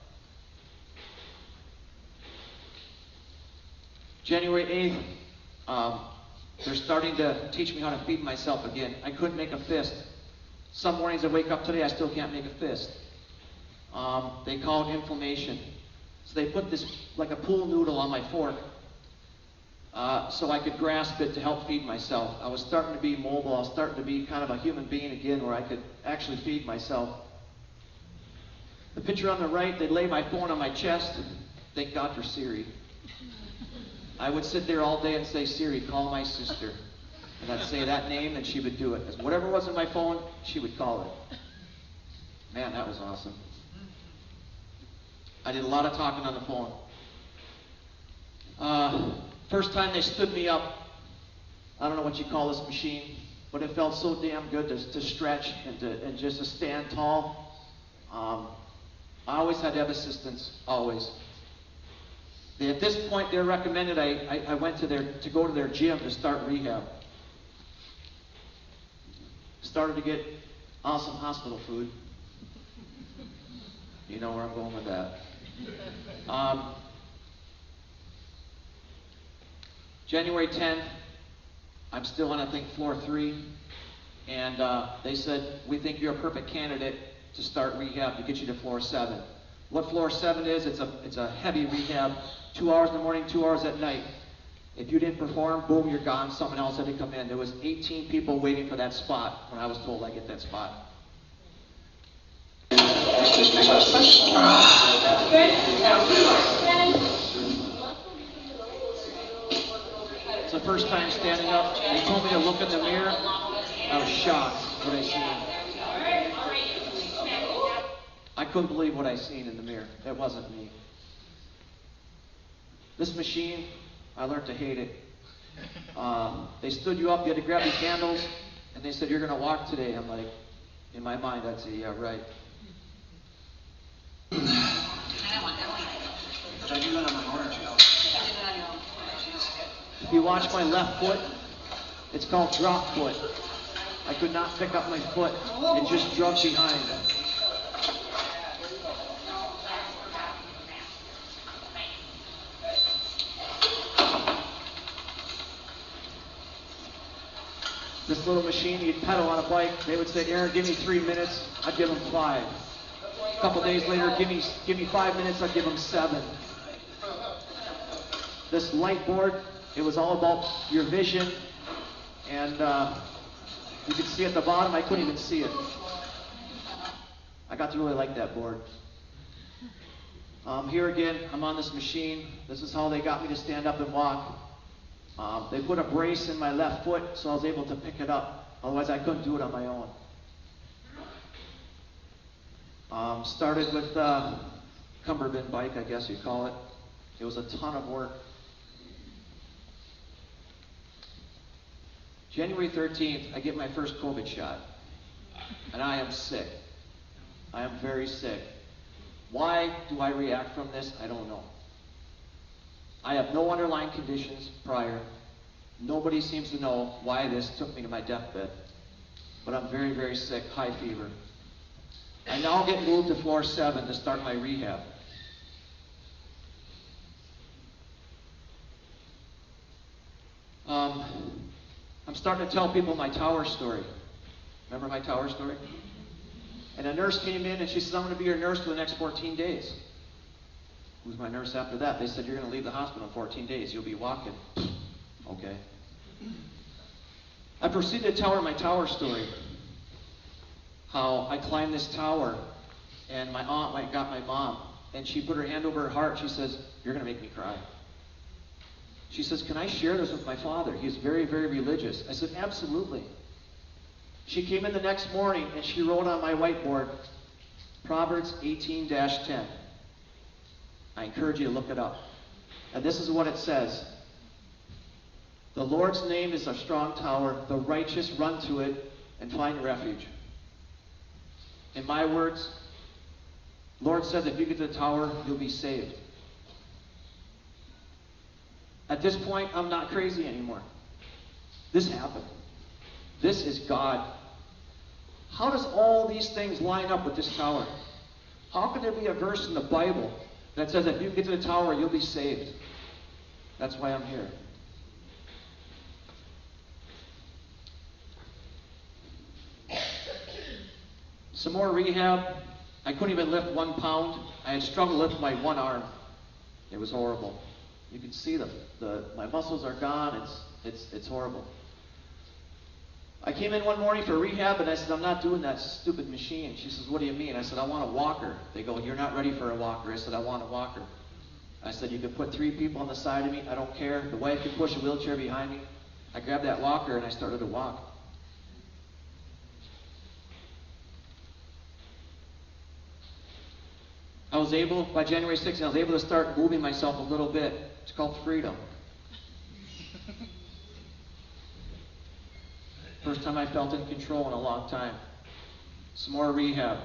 January 8th, they're starting to teach me how to feed myself again. I couldn't make a fist. Some mornings I wake up today, I still can't make a fist. They call it inflammation. So they put this, like a pool noodle on my fork, so I could grasp it to help feed myself. I was starting to be mobile. I was starting to be kind of a human being again where I could actually feed myself. The picture on the right, they'd lay my phone on my chest. Thank God for Siri. I would sit there all day and say, Siri, call my sister. And I'd say that name and she would do it. Because whatever was in my phone, she would call it. Man, that was awesome. I did a lot of talking on the phone. First time they stood me up, I don't know what you call this machine, but it felt so damn good to stretch and just to stand tall. I always had to have assistance, always. At this point, they recommended I went to go to their gym to start rehab. Started to get awesome hospital food. You know where I'm going with that. January 10th, I'm still on, I think, floor 3. And they said, we think you're a perfect candidate to start rehab to get you to floor 7. What floor 7 is, it's a heavy rehab, 2 hours in the morning, 2 hours at night. If you didn't perform, boom, you're gone. Someone else had to come in. There was 18 people waiting for that spot when I was told I'd get that spot. It's the first time standing up. They told me to look in the mirror. I was shocked what I seen. I couldn't believe what I seen in the mirror. It wasn't me. This machine, I learned to hate it. They stood you up, you had to grab these handles, and they said, you're going to walk today. I'm like, in my mind, I'd say, yeah, right. If you watch my left foot, it's called drop foot. I could not pick up my foot. It just drug behind. This little machine, you'd pedal on a bike. They would say, Aaron, give me 3 minutes. I'd give them 5. A couple days later, give me 5 minutes. I'd give them 7. This light board, it was all about your vision. And you could see at the bottom, I couldn't even see it. I got to really like that board. Here again, I'm on this machine. This is how they got me to stand up and walk. They put a brace in my left foot, so I was able to pick it up. Otherwise, I couldn't do it on my own. Started with Cumberbund bike, I guess you'd call it. It was a ton of work. January 13th, I get my first COVID shot. And I am sick. I am very sick. Why do I react from this? I don't know. I have no underlying conditions prior. Nobody seems to know why this took me to my deathbed. But I'm very, very sick, high fever. I now get moved to floor 7 to start my rehab. starting to tell people my tower story. Remember my tower story? And a nurse came in and she said, I'm going to be your nurse for the next 14 days. Who's my nurse after that? They said, you're going to leave the hospital in 14 days. You'll be walking. Okay. I proceeded to tell her my tower story. How I climbed this tower and my aunt went and got my mom. And she put her hand over her heart. She says, you're going to make me cry. She says, can I share this with my father? He's very, very religious. I said, absolutely. She came in the next morning and she wrote on my whiteboard, Proverbs 18-10. I encourage you to look it up. And this is what it says. The Lord's name is a strong tower. The righteous run to it and find refuge. In my words, Lord says if you get to the tower, you'll be saved. At this point, I'm not crazy anymore. This happened. This is God. How does all these things line up with this tower? How could there be a verse in the Bible that says if you get to the tower, you'll be saved? That's why I'm here. Some more rehab. I couldn't even lift 1 pound. I had struggled to lift my one arm. It was horrible. You can see my muscles are gone. It's horrible. I came in one morning for rehab and I said, I'm not doing that stupid machine. She says, what do you mean? I said, I want a walker. They go, you're not ready for a walker. I said, I want a walker. I said, you can put 3 people on the side of me. I don't care. The wife can push a wheelchair behind me. I grabbed that walker and I started to walk. I was able, by January 16th, I was able to start moving myself a little bit. It's called freedom. First time I felt in control in a long time. Some more rehab.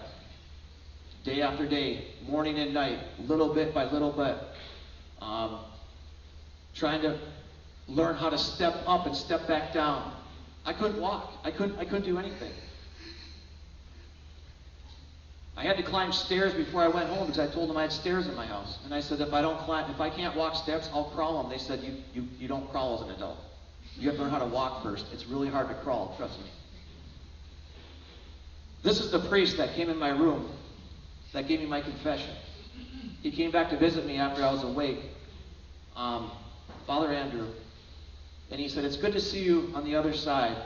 Day after day, morning and night, little bit by little bit. Trying to learn how to step up and step back down. I couldn't walk. I couldn't do anything. I had to climb stairs before I went home because I told them I had stairs in my house. And I said, if I can't walk steps, I'll crawl them. They said, you don't crawl as an adult. You have to learn how to walk first. It's really hard to crawl, trust me. This is the priest that came in my room that gave me my confession. He came back to visit me after I was awake, Father Andrew. And he said, it's good to see you on the other side.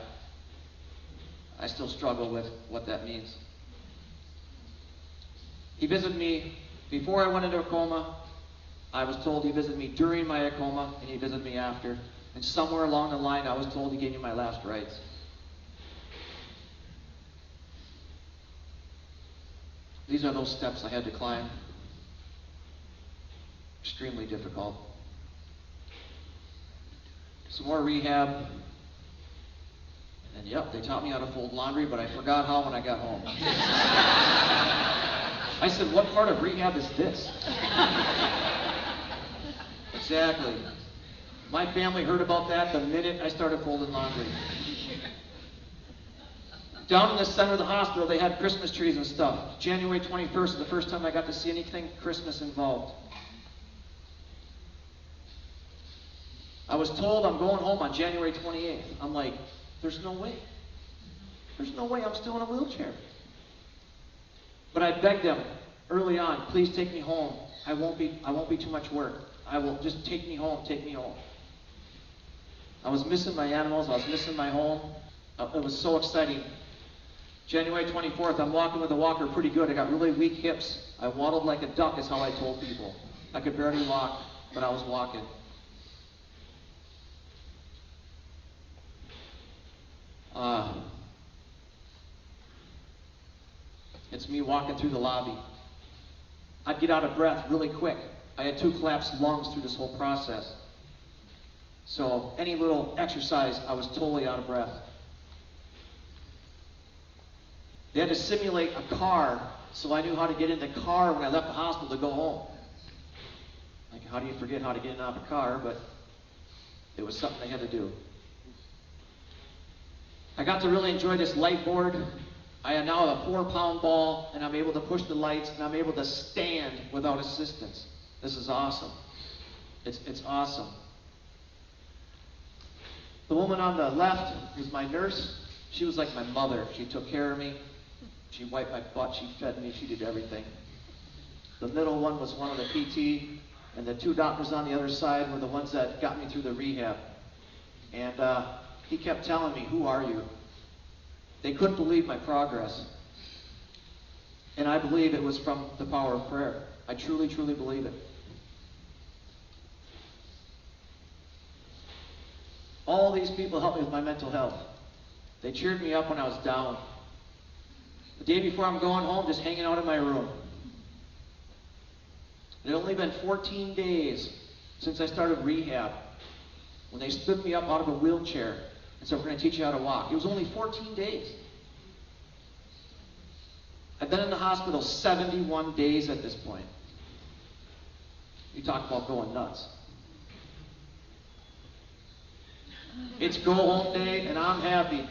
I still struggle with what that means. He visited me before I went into a coma. I was told he visited me during my coma, and he visited me after. And somewhere along the line, I was told he gave me my last rites. These are those steps I had to climb. Extremely difficult. Some more rehab. And yep, they taught me how to fold laundry, but I forgot how when I got home. I said, what part of rehab is this? Exactly. My family heard about that the minute I started folding laundry. Down in the center of the hospital, they had Christmas trees and stuff. January 21st is the first time I got to see anything Christmas involved. I was told I'm going home on January 28th. I'm like, there's no way. There's no way I'm still in a wheelchair. But I begged them early on, please take me home. I won't be too much work. I will just take me home, take me home. I was missing my animals, I was missing my home. It was so exciting. January 24th, I'm walking with a walker pretty good. I got really weak hips. I waddled like a duck is how I told people. I could barely walk, but I was walking. It's me walking through the lobby. I'd get out of breath really quick. I had 2 collapsed lungs through this whole process. So any little exercise, I was totally out of breath. They had to simulate a car, so I knew how to get in the car when I left the hospital to go home. Like, how do you forget how to get in and out of a car? But it was something they had to do. I got to really enjoy this light board. I now have a 4-pound ball, and I'm able to push the lights, and I'm able to stand without assistance. This is awesome. It's awesome. The woman on the left was my nurse. She was like my mother. She took care of me. She wiped my butt. She fed me. She did everything. The middle one was one of the PT, and the two doctors on the other side were the ones that got me through the rehab. And he kept telling me, "Who are you?" They couldn't believe my progress. And I believe it was from the power of prayer. I truly, truly believe it. All these people helped me with my mental health. They cheered me up when I was down. The day before I'm going home, just hanging out in my room. It had only been 14 days since I started rehab when they stood me up out of a wheelchair and said, "We're going to teach you how to walk." It was only 14 days. I've been in the hospital 71 days at this point. You talk about going nuts. It's go home day, and I'm happy.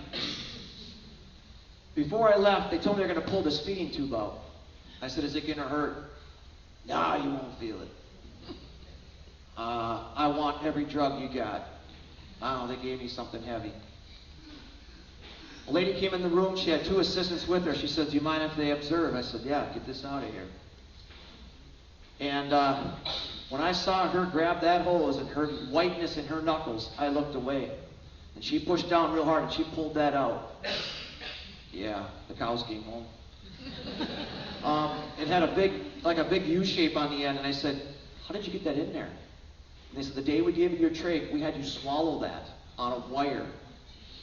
Before I left, they told me they're going to pull this feeding tube out. I said, "Is it going to hurt?" "No, you won't feel it." "I want every drug you got." Oh, they gave me something heavy. A lady came in the room. She had two assistants with her. She said, "Do you mind if they observe?" I said, "Yeah, get this out of here." And when I saw her grab that hose and her whiteness in her knuckles, I looked away. And she pushed down real hard and she pulled that out. Yeah, the cows came home. It had a big U shape on the end, and I said, "How did you get that in there?" And they said, "The day we gave you your trach, we had you swallow that on a wire.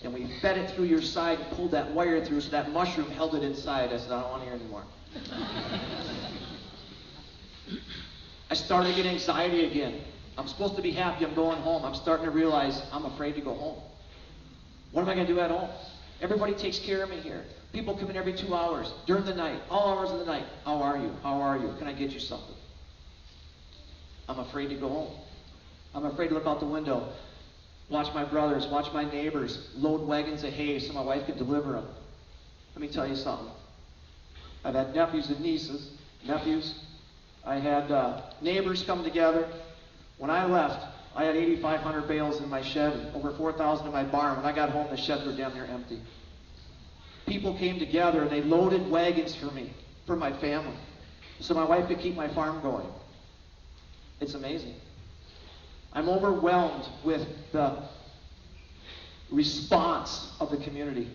And we fed it through your side and pulled that wire through so that mushroom held it inside." I said, "I don't want to hear anymore." I started to get anxiety again. I'm supposed to be happy I'm going home. I'm starting to realize I'm afraid to go home. What am I going to do at home? Everybody takes care of me here. People come in every 2 hours, during the night, all hours of the night. "How are you? How are you? Can I get you something?" I'm afraid to go home. I'm afraid to look out the window, watch my brothers, watch my neighbors load wagons of hay so my wife can deliver them. Let me tell you something. I've had nephews and nieces, I had neighbors come together. When I left, I had 8,500 bales in my shed and over 4,000 in my barn. When I got home, the sheds were damn near empty. People came together and they loaded wagons for me, for my family, so my wife could keep my farm going. It's amazing. I'm overwhelmed with the response of the community.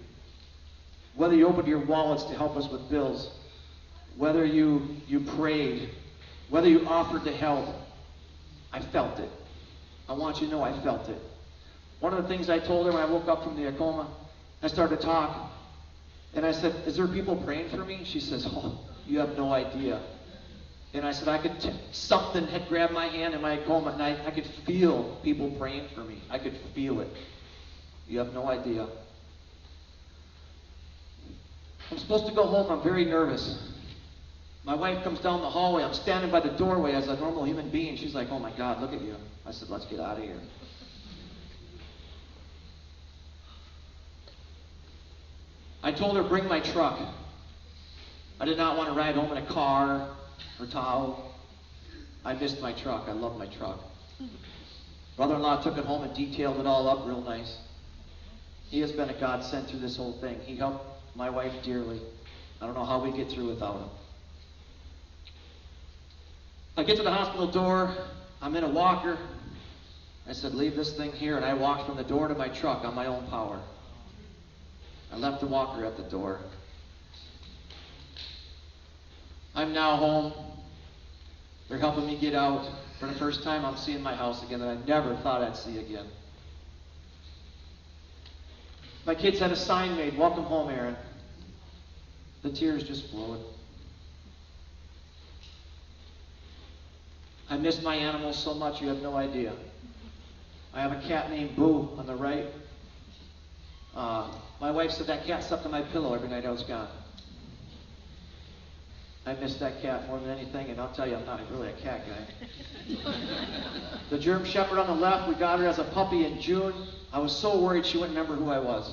Whether you opened your wallets to help us with bills, whether you prayed, whether you offered to help, I felt it. I want you to know I felt it. One of the things I told her when I woke up from the coma, I started to talk, and I said, "Is there people praying for me?" She says, "Oh, you have no idea." And I said, something had grabbed my hand in my coma, and I could feel people praying for me. I could feel it. You have no idea. I'm supposed to go home. I'm very nervous. My wife comes down the hallway. I'm standing by the doorway as a normal human being. She's like, "Oh my God, look at you." I said, "Let's get out of here." I told her, "Bring my truck." I did not want to ride home in a car or Tahoe. I missed my truck. I love my truck. Brother-in-law took it home and detailed it all up real nice. He has been a godsend through this whole thing. He helped my wife dearly. I don't know how we get through without him. I get to the hospital door. I'm in a walker. I said, "Leave this thing here," and I walked from the door to my truck on my own power. I left the walker at the door. I'm now home. They're helping me get out. For the first time, I'm seeing my house again that I never thought I'd see again. My kids had a sign made, "Welcome home, Aaron." The tears just flowed. I miss my animals so much, you have no idea. I have a cat named Boo on the right. My wife said that cat slept on my pillow every night I was gone. I miss that cat more than anything, and I'll tell you, I'm not really a cat guy. The German Shepherd on the left, we got her as a puppy in June. I was so worried she wouldn't remember who I was.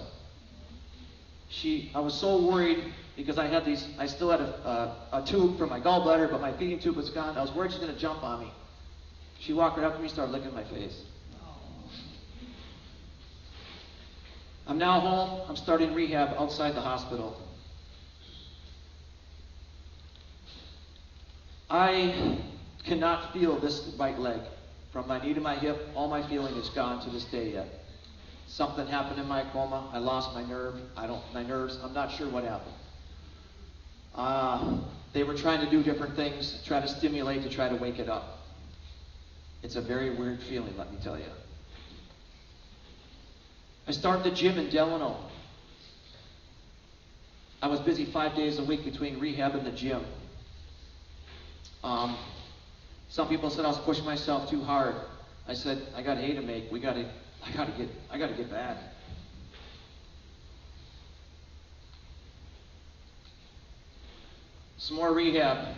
I was so worried because I still had a tube for my gallbladder, but my feeding tube was gone. I was worried she was going to jump on me. She walked right up to me and started licking my face. I'm now home. I'm starting rehab outside the hospital. I cannot feel this right leg. From my knee to my hip, all my feeling is gone to this day yet. Something happened in my coma. I lost my nerves. I'm not sure what happened. They were trying to do different things, try to stimulate to try to wake it up. It's a very weird feeling, let me tell you. I started the gym in Delano. I was busy 5 days a week between rehab and the gym. Some people said I was pushing myself too hard. I said, I got hay to make. I gotta get back. Some more rehab.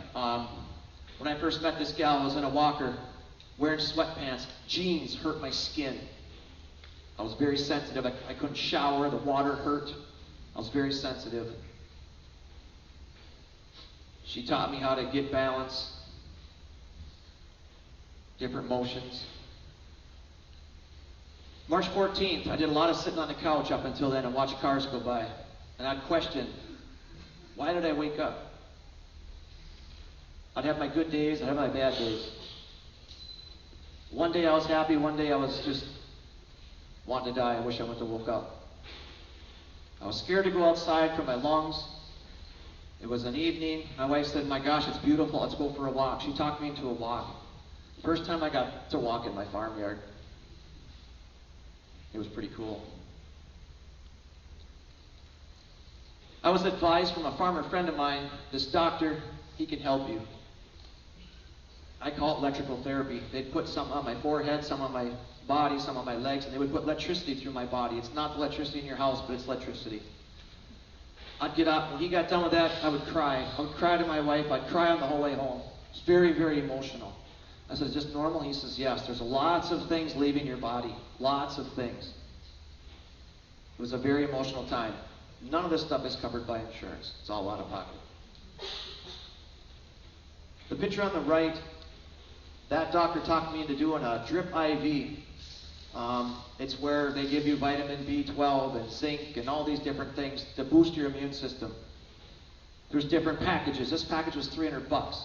When I first met this gal, I was in a walker, wearing sweatpants. Jeans hurt my skin. I was very sensitive. I couldn't shower. The water hurt. I was very sensitive. She taught me how to get balance, different motions. March 14th, I did a lot of sitting on the couch up until then and watch cars go by. And I'd question, why did I wake up? I'd have my good days, I'd have my bad days. One day I was happy, one day I was just wanting to die. I wish I wouldn't have woke up. I was scared to go outside for my lungs. It was an evening. My wife said, my gosh, it's beautiful, let's go for a walk. She talked me into a walk. First time I got to walk in my farmyard. It was pretty cool. I was advised from a farmer friend of mine, this doctor, he can help you. I call it electrical therapy. They'd put some on my forehead, some on my body, some on my legs, and they would put electricity through my body. It's not the electricity in your house, but it's electricity. I'd get up. When he got done with that, I would cry. I would cry to my wife. I'd cry on the whole way home. It's very, very emotional. I said, is this normal? He says, yes. There's lots of things leaving your body. Lots of things. It was a very emotional time. None of this stuff is covered by insurance. It's all out of pocket. The picture on the right, that doctor talked me into doing a drip IV. It's where they give you vitamin B12 and zinc and all these different things to boost your immune system. There's different packages. This package was $300.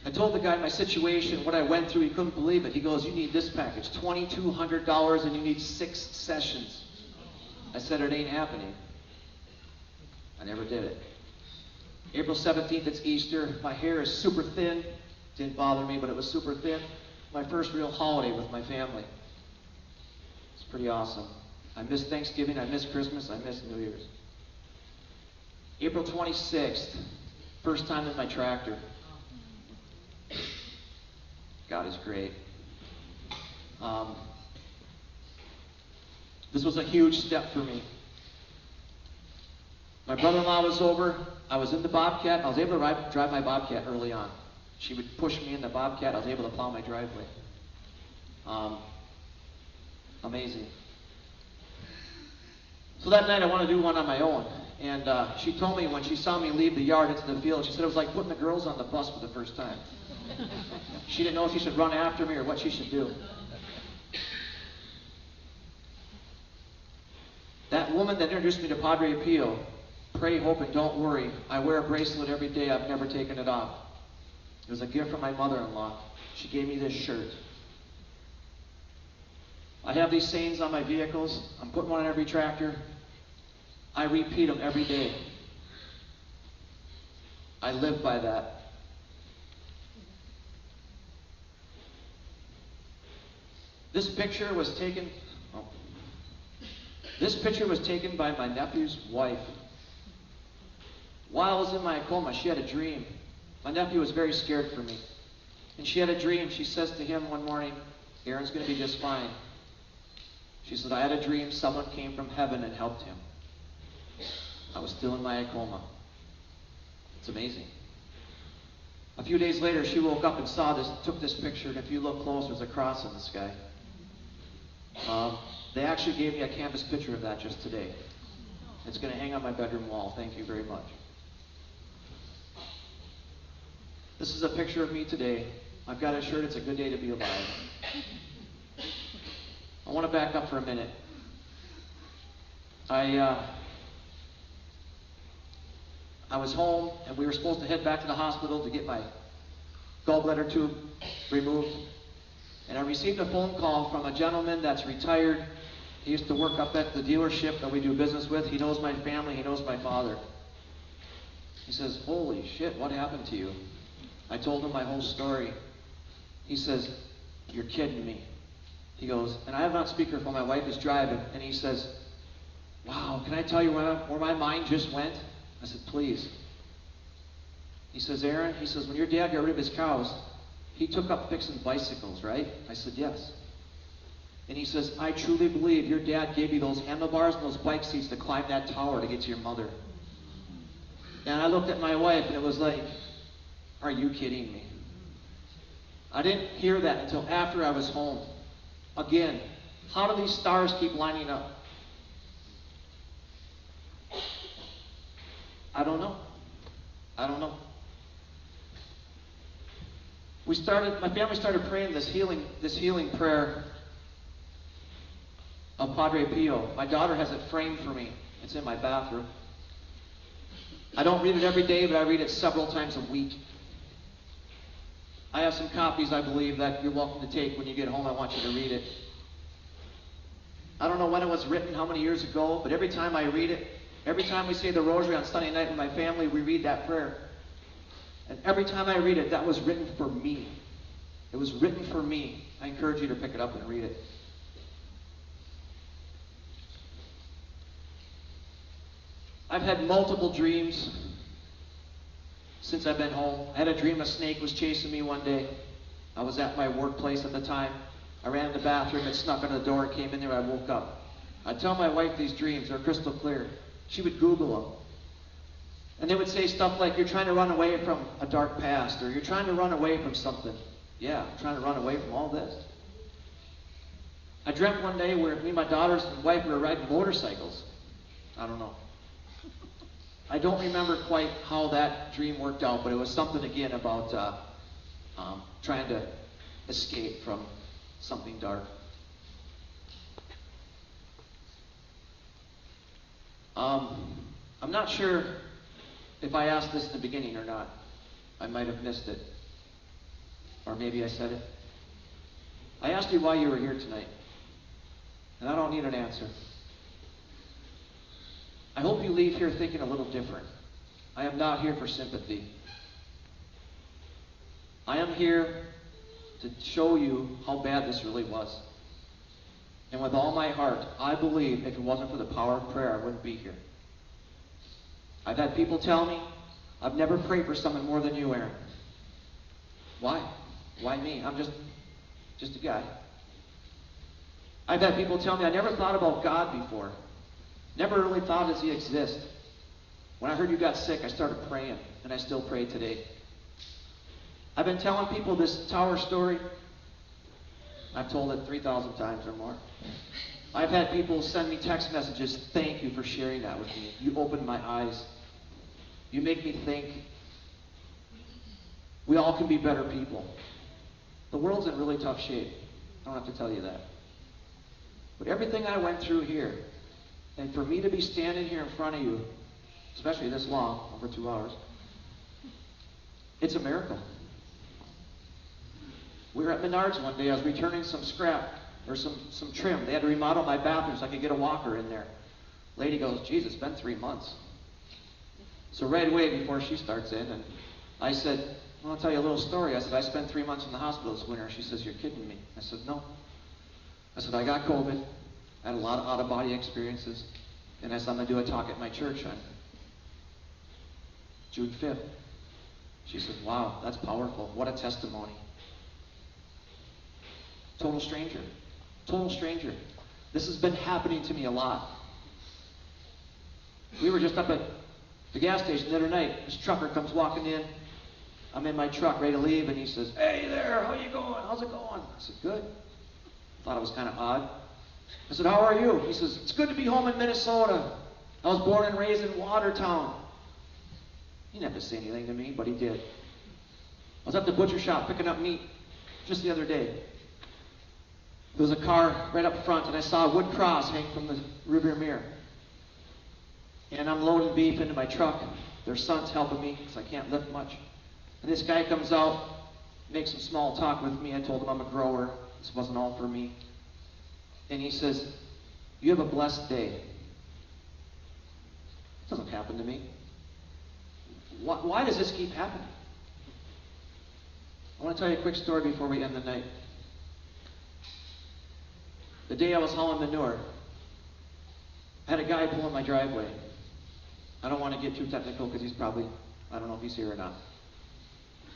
I told the guy my situation, what I went through. He couldn't believe it. He goes, you need this package, $2,200, and you need 6 sessions. I said, it ain't happening. I never did it. April 17th, it's Easter. My hair is super thin. Didn't bother me, but it was super thin. My first real holiday with my family. It's pretty awesome. I miss Thanksgiving, I miss Christmas, I miss New Year's. April 26th, first time in my tractor. God is great. This was a huge step for me. My brother-in-law was over. I was in the Bobcat. I was able to drive my Bobcat early on. She would push me in the Bobcat. I was able to plow my driveway. Amazing. So that night I wanted to do one on my own. And she told me when she saw me leave the yard into the field, she said it was like putting the girls on the bus for the first time. She didn't know if she should run after me or what she should do. That woman that introduced me to Padre Pio, pray, hope, and don't worry. I wear a bracelet every day. I've never taken it off. It was a gift from my mother-in-law. She gave me this shirt. I have these sayings on my vehicles. I'm putting one on every tractor. I repeat them every day. I live by that. This picture was taken by my nephew's wife. While I was in my coma, she had a dream. My nephew was very scared for me. And she had a dream. She says to him one morning, Aaron's going to be just fine. She said, I had a dream someone came from heaven and helped him. I was still in my coma. It's amazing. A few days later, she woke up and saw this, took this picture, and if you look close, there's a cross in the sky. They actually gave me a canvas picture of that just today. It's going to hang on my bedroom wall. Thank you very much. This is a picture of me today. I've got a shirt. It's a good day to be alive. I want to back up for a minute. I was home, and we were supposed to head back to the hospital to get my gallbladder tube removed. And I received a phone call from a gentleman that's retired. He used to work up at the dealership that we do business with. He knows my family. He knows my father. He says, "Holy shit, what happened to you?" I told him my whole story. He says, "You're kidding me." He goes, and I have it on speakerphone, my wife is driving, and he says, "Wow, can I tell you where my mind just went?" I said, "Please." He says, "Aaron," he says, "when your dad got rid of his cows, he took up fixing bicycles, right?" I said, "Yes." And he says, "I truly believe your dad gave you those handlebars and those bike seats to climb that tower to get to your mother." And I looked at my wife, and it was like, are you kidding me? I didn't hear that until after I was home. Again, how do these stars keep lining up? I don't know. I don't know. My family started praying this healing prayer of Padre Pio. My daughter has it framed for me. It's in my bathroom. I don't read it every day, but I read it several times a week. I have some copies, I believe, that you're welcome to take when you get home. I want you to read it. I don't know when it was written, how many years ago, but every time I read it, every time we say the rosary on Sunday night with my family, we read that prayer. And every time I read it, that was written for me. It was written for me. I encourage you to pick it up and read it. I've had multiple dreams since I've been home. I had a dream a snake was chasing me one day. I was at my workplace at the time. I ran in the bathroom, it snuck under the door, and came in there, I woke up. I tell my wife these dreams, they're crystal clear. She would Google them. And they would say stuff like, "You're trying to run away from a dark past," or "You're trying to run away from something." Yeah, I'm trying to run away from all this. I dreamt one day where me and my daughters and wife were riding motorcycles. I don't know. I don't remember quite how that dream worked out, but it was something again about trying to escape from something dark. I'm not sure if I asked this in the beginning or not. I might have missed it. Or maybe I said it. I asked you why you were here tonight. And I don't need an answer. I hope you leave here thinking a little different. I am not here for sympathy. I am here to show you how bad this really was. And with all my heart, I believe if it wasn't for the power of prayer, I wouldn't be here. I've had people tell me, "I've never prayed for someone more than you, Aaron." Why? Why me? I'm just a guy. I've had people tell me, "I never thought about God before. Never really thought, does he exist?" When I heard you got sick, I started praying, and I still pray today. I've been telling people this tower story. I've told it 3,000 times or more. I've had people send me text messages, "Thank you for sharing that with me. You opened my eyes. You make me think. We all can be better people." The world's in really tough shape. I don't have to tell you that. But everything I went through here, and for me to be standing here in front of you, especially this long, over 2 hours, it's a miracle. We were at Menards one day. I was returning some scrap, or some trim. They had to remodel my bathroom so I could get a walker in there. Lady goes, "Geez, it's been 3 months. So right away before she starts in, and I said, "Well, I'll tell you a little story." I said, "I spent 3 months in the hospital this winter." She says, "You're kidding me." I said, "No." I said, "I got COVID. I had a lot of out-of-body experiences. And I said, I'm going to do a talk at my church on June 5th. She says, "Wow, that's powerful. What a testimony." Total stranger. Total stranger. This has been happening to me a lot. We were just up at the gas station the other night. This trucker comes walking in. I'm in my truck ready to leave, and he says, "Hey there, how you going? How's it going?" I said, "Good." Thought it was kind of odd. I said, "How are you?" He says, "It's good to be home in Minnesota. I was born and raised in Watertown." He didn't have to say anything to me, but he did. I was at the butcher shop picking up meat just the other day. There was a car right up front, and I saw a wood cross hang from the rearview mirror. And I'm loading beef into my truck. Their son's helping me because I can't lift much. And this guy comes out, makes some small talk with me. I told him I'm a grower. This wasn't all for me. And he says, "You have a blessed day." It doesn't happen to me. Why does this keep happening? I want to tell you a quick story before we end the night. The day I was hauling manure, I had a guy pull in my driveway. I don't want to get too technical because he's probably, I don't know if he's here or not.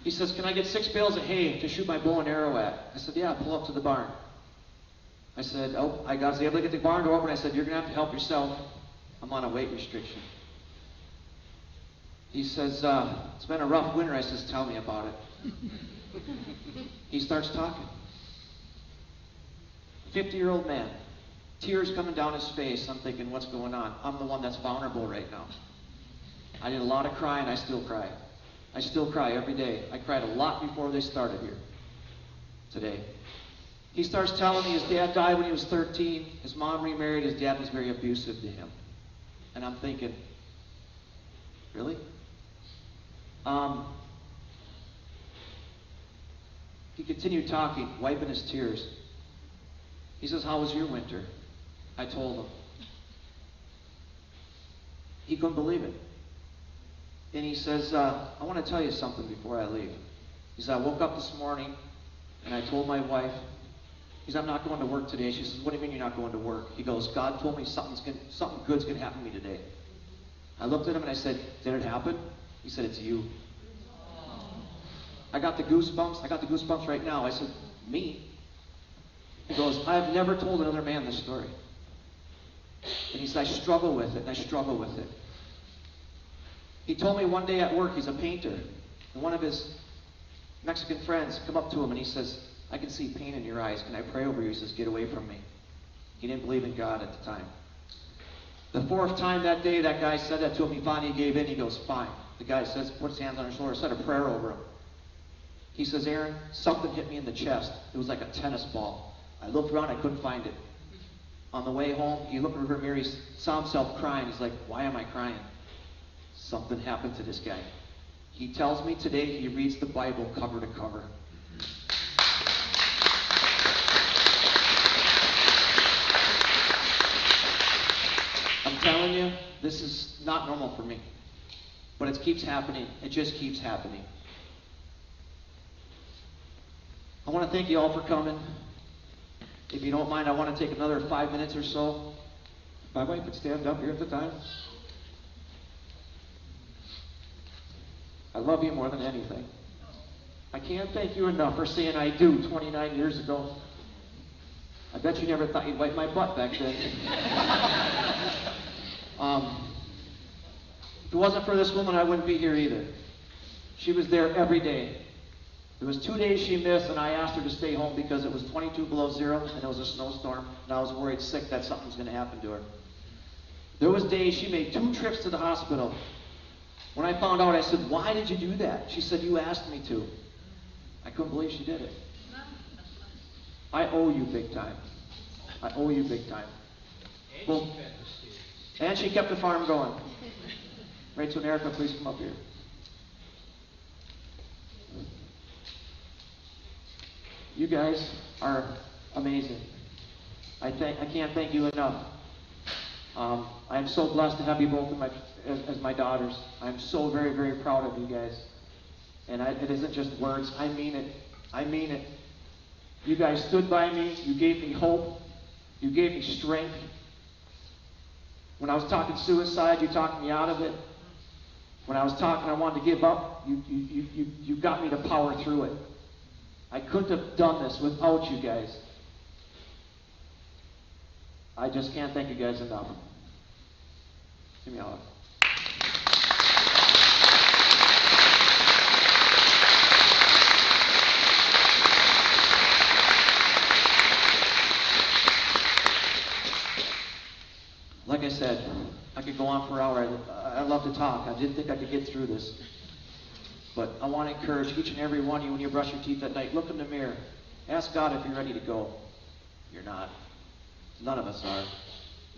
He says, "Can I get 6 bales of hay to shoot my bow and arrow at?" I said, "Yeah, pull up to the barn." I said, "Oh," I was able to get the barn door open. I said, "You're going to have to help yourself. I'm on a weight restriction." He says, "It's been a rough winter." I says, "Tell me about it." He starts talking. 50-year-old man, tears coming down his face. I'm thinking, what's going on? I'm the one that's vulnerable right now. I did a lot of crying. I still cry. I still cry every day. I cried a lot before they started here today. He starts telling me his dad died when he was 13. His mom remarried. His dad was very abusive to him. And I'm thinking, really? He continued talking, wiping his tears. He says, "How was your winter?" I told him. He couldn't believe it. And he says, "I want to tell you something before I leave." He said, "I woke up this morning and I told my wife," he said, "I'm not going to work today." She says, "What do you mean you're not going to work?" He goes, "God told me something good's going to happen to me today." I looked at him and I said, "Did it happen?" He said, "It's you." I got the goosebumps. I got the goosebumps right now. I said, "Me?" He goes, "I have never told another man this story." And he said, "I struggle with it, and I struggle with it." He told me one day at work, he's a painter, and one of his Mexican friends come up to him and he says, "I can see pain in your eyes. Can I pray over you?" He says, "Get away from me." He didn't believe in God at the time. The 4th time that day that guy said that to him, he finally gave in. He goes, "Fine." The guy says, puts his hands on his shoulder, said a prayer over him. He says, "Aaron, something hit me in the chest. It was like a tennis ball. I looked around, I couldn't find it." On the way home, he looked in the mirror, he saw himself crying. He's like, "Why am I crying?" Something happened to this guy. He tells me today he reads the Bible cover to cover. I'm telling you, this is not normal for me. But it keeps happening. It just keeps happening. I want to thank you all for coming. If you don't mind, I want to take another 5 minutes or so. My wife would stand up here at the time. I love you more than anything. I can't thank you enough for saying "I do" 29 years ago. I bet you never thought you'd wipe my butt back then. If it wasn't for this woman, I wouldn't be here either. She was there every day. There was 2 days she missed, and I asked her to stay home because it was 22 below zero, and it was a snowstorm, and I was worried sick that something was going to happen to her. There was days she made 2 trips to the hospital. When I found out, I said, "Why did you do that?" She said, "You asked me to." I couldn't believe she did it. I owe you big time. I owe you big time. Well, and she kept the farm going. Rachel and Erica, please come up here. You guys are amazing. I can't thank you enough. I am so blessed to have you both as my daughters. I'm so very, very proud of you guys. And it isn't just words. I mean it. I mean it. You guys stood by me. You gave me hope. You gave me strength. When I was talking suicide, you talked me out of it. When I was talking I wanted to give up, you got me to power through it. I couldn't have done this without you guys. I just can't thank you guys enough. Give me a hug. Like I said, I could go on for an hour. I love to talk. I didn't think I could get through this. But I want to encourage each and every one of you when you brush your teeth at night, look in the mirror. Ask God if you're ready to go. You're not. None of us are.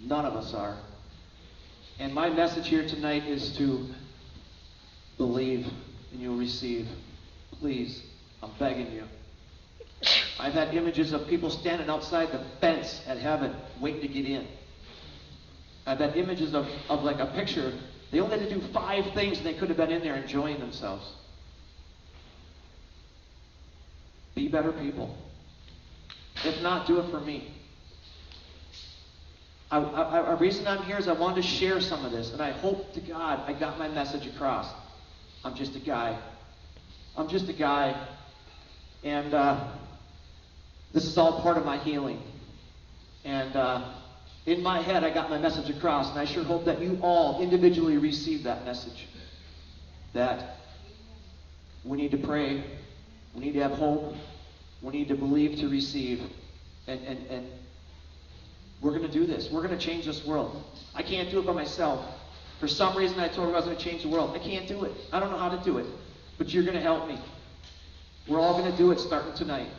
None of us are. And my message here tonight is to believe and you'll receive. Please, I'm begging you. I've had images of people standing outside the fence at heaven waiting to get in. I've had images of like a picture. They only had to do 5 things and they could have been in there enjoying themselves. Be better people. If not, do it for me. A reason I'm here is I wanted to share some of this, and I hope to God I got my message across. I'm just a guy. I'm just a guy, and this is all part of my healing. And in my head, I got my message across, and I sure hope that you all individually receive that message. That we need to pray, we need to have hope, we need to believe to receive, and we're going to do this. We're going to change this world. I can't do it by myself. For some reason, I told her I was going to change the world. I can't do it. I don't know how to do it. But you're going to help me. We're all going to do it starting tonight.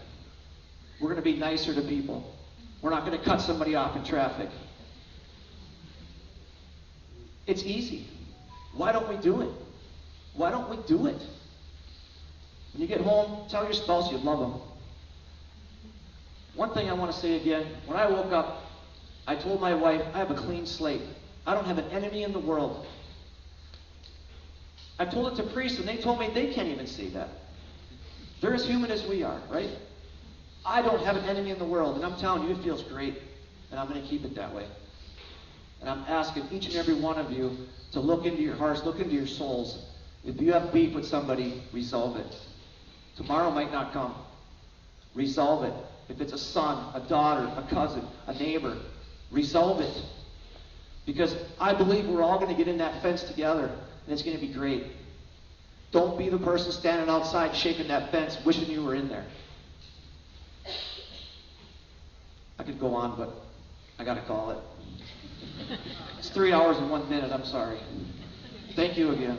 We're going to be nicer to people. We're not going to cut somebody off in traffic. It's easy. Why don't we do it? Why don't we do it? When you get home, tell your spouse you love them. One thing I want to say again, when I woke up, I told my wife, I have a clean slate. I don't have an enemy in the world. I told it to priests, and they told me they can't even see that. They're as human as we are, right? I don't have an enemy in the world, and I'm telling you, it feels great, and I'm going to keep it that way. And I'm asking each and every one of you to look into your hearts, look into your souls. If you have beef with somebody, resolve it. Tomorrow might not come. Resolve it. If it's a son, a daughter, a cousin, a neighbor, resolve it. Because I believe we're all going to get in that fence together, and it's going to be great. Don't be the person standing outside shaking that fence, wishing you were in there. I could go on, but I got to call it. It's 3 hours and 1 minute. I'm sorry. Thank you again.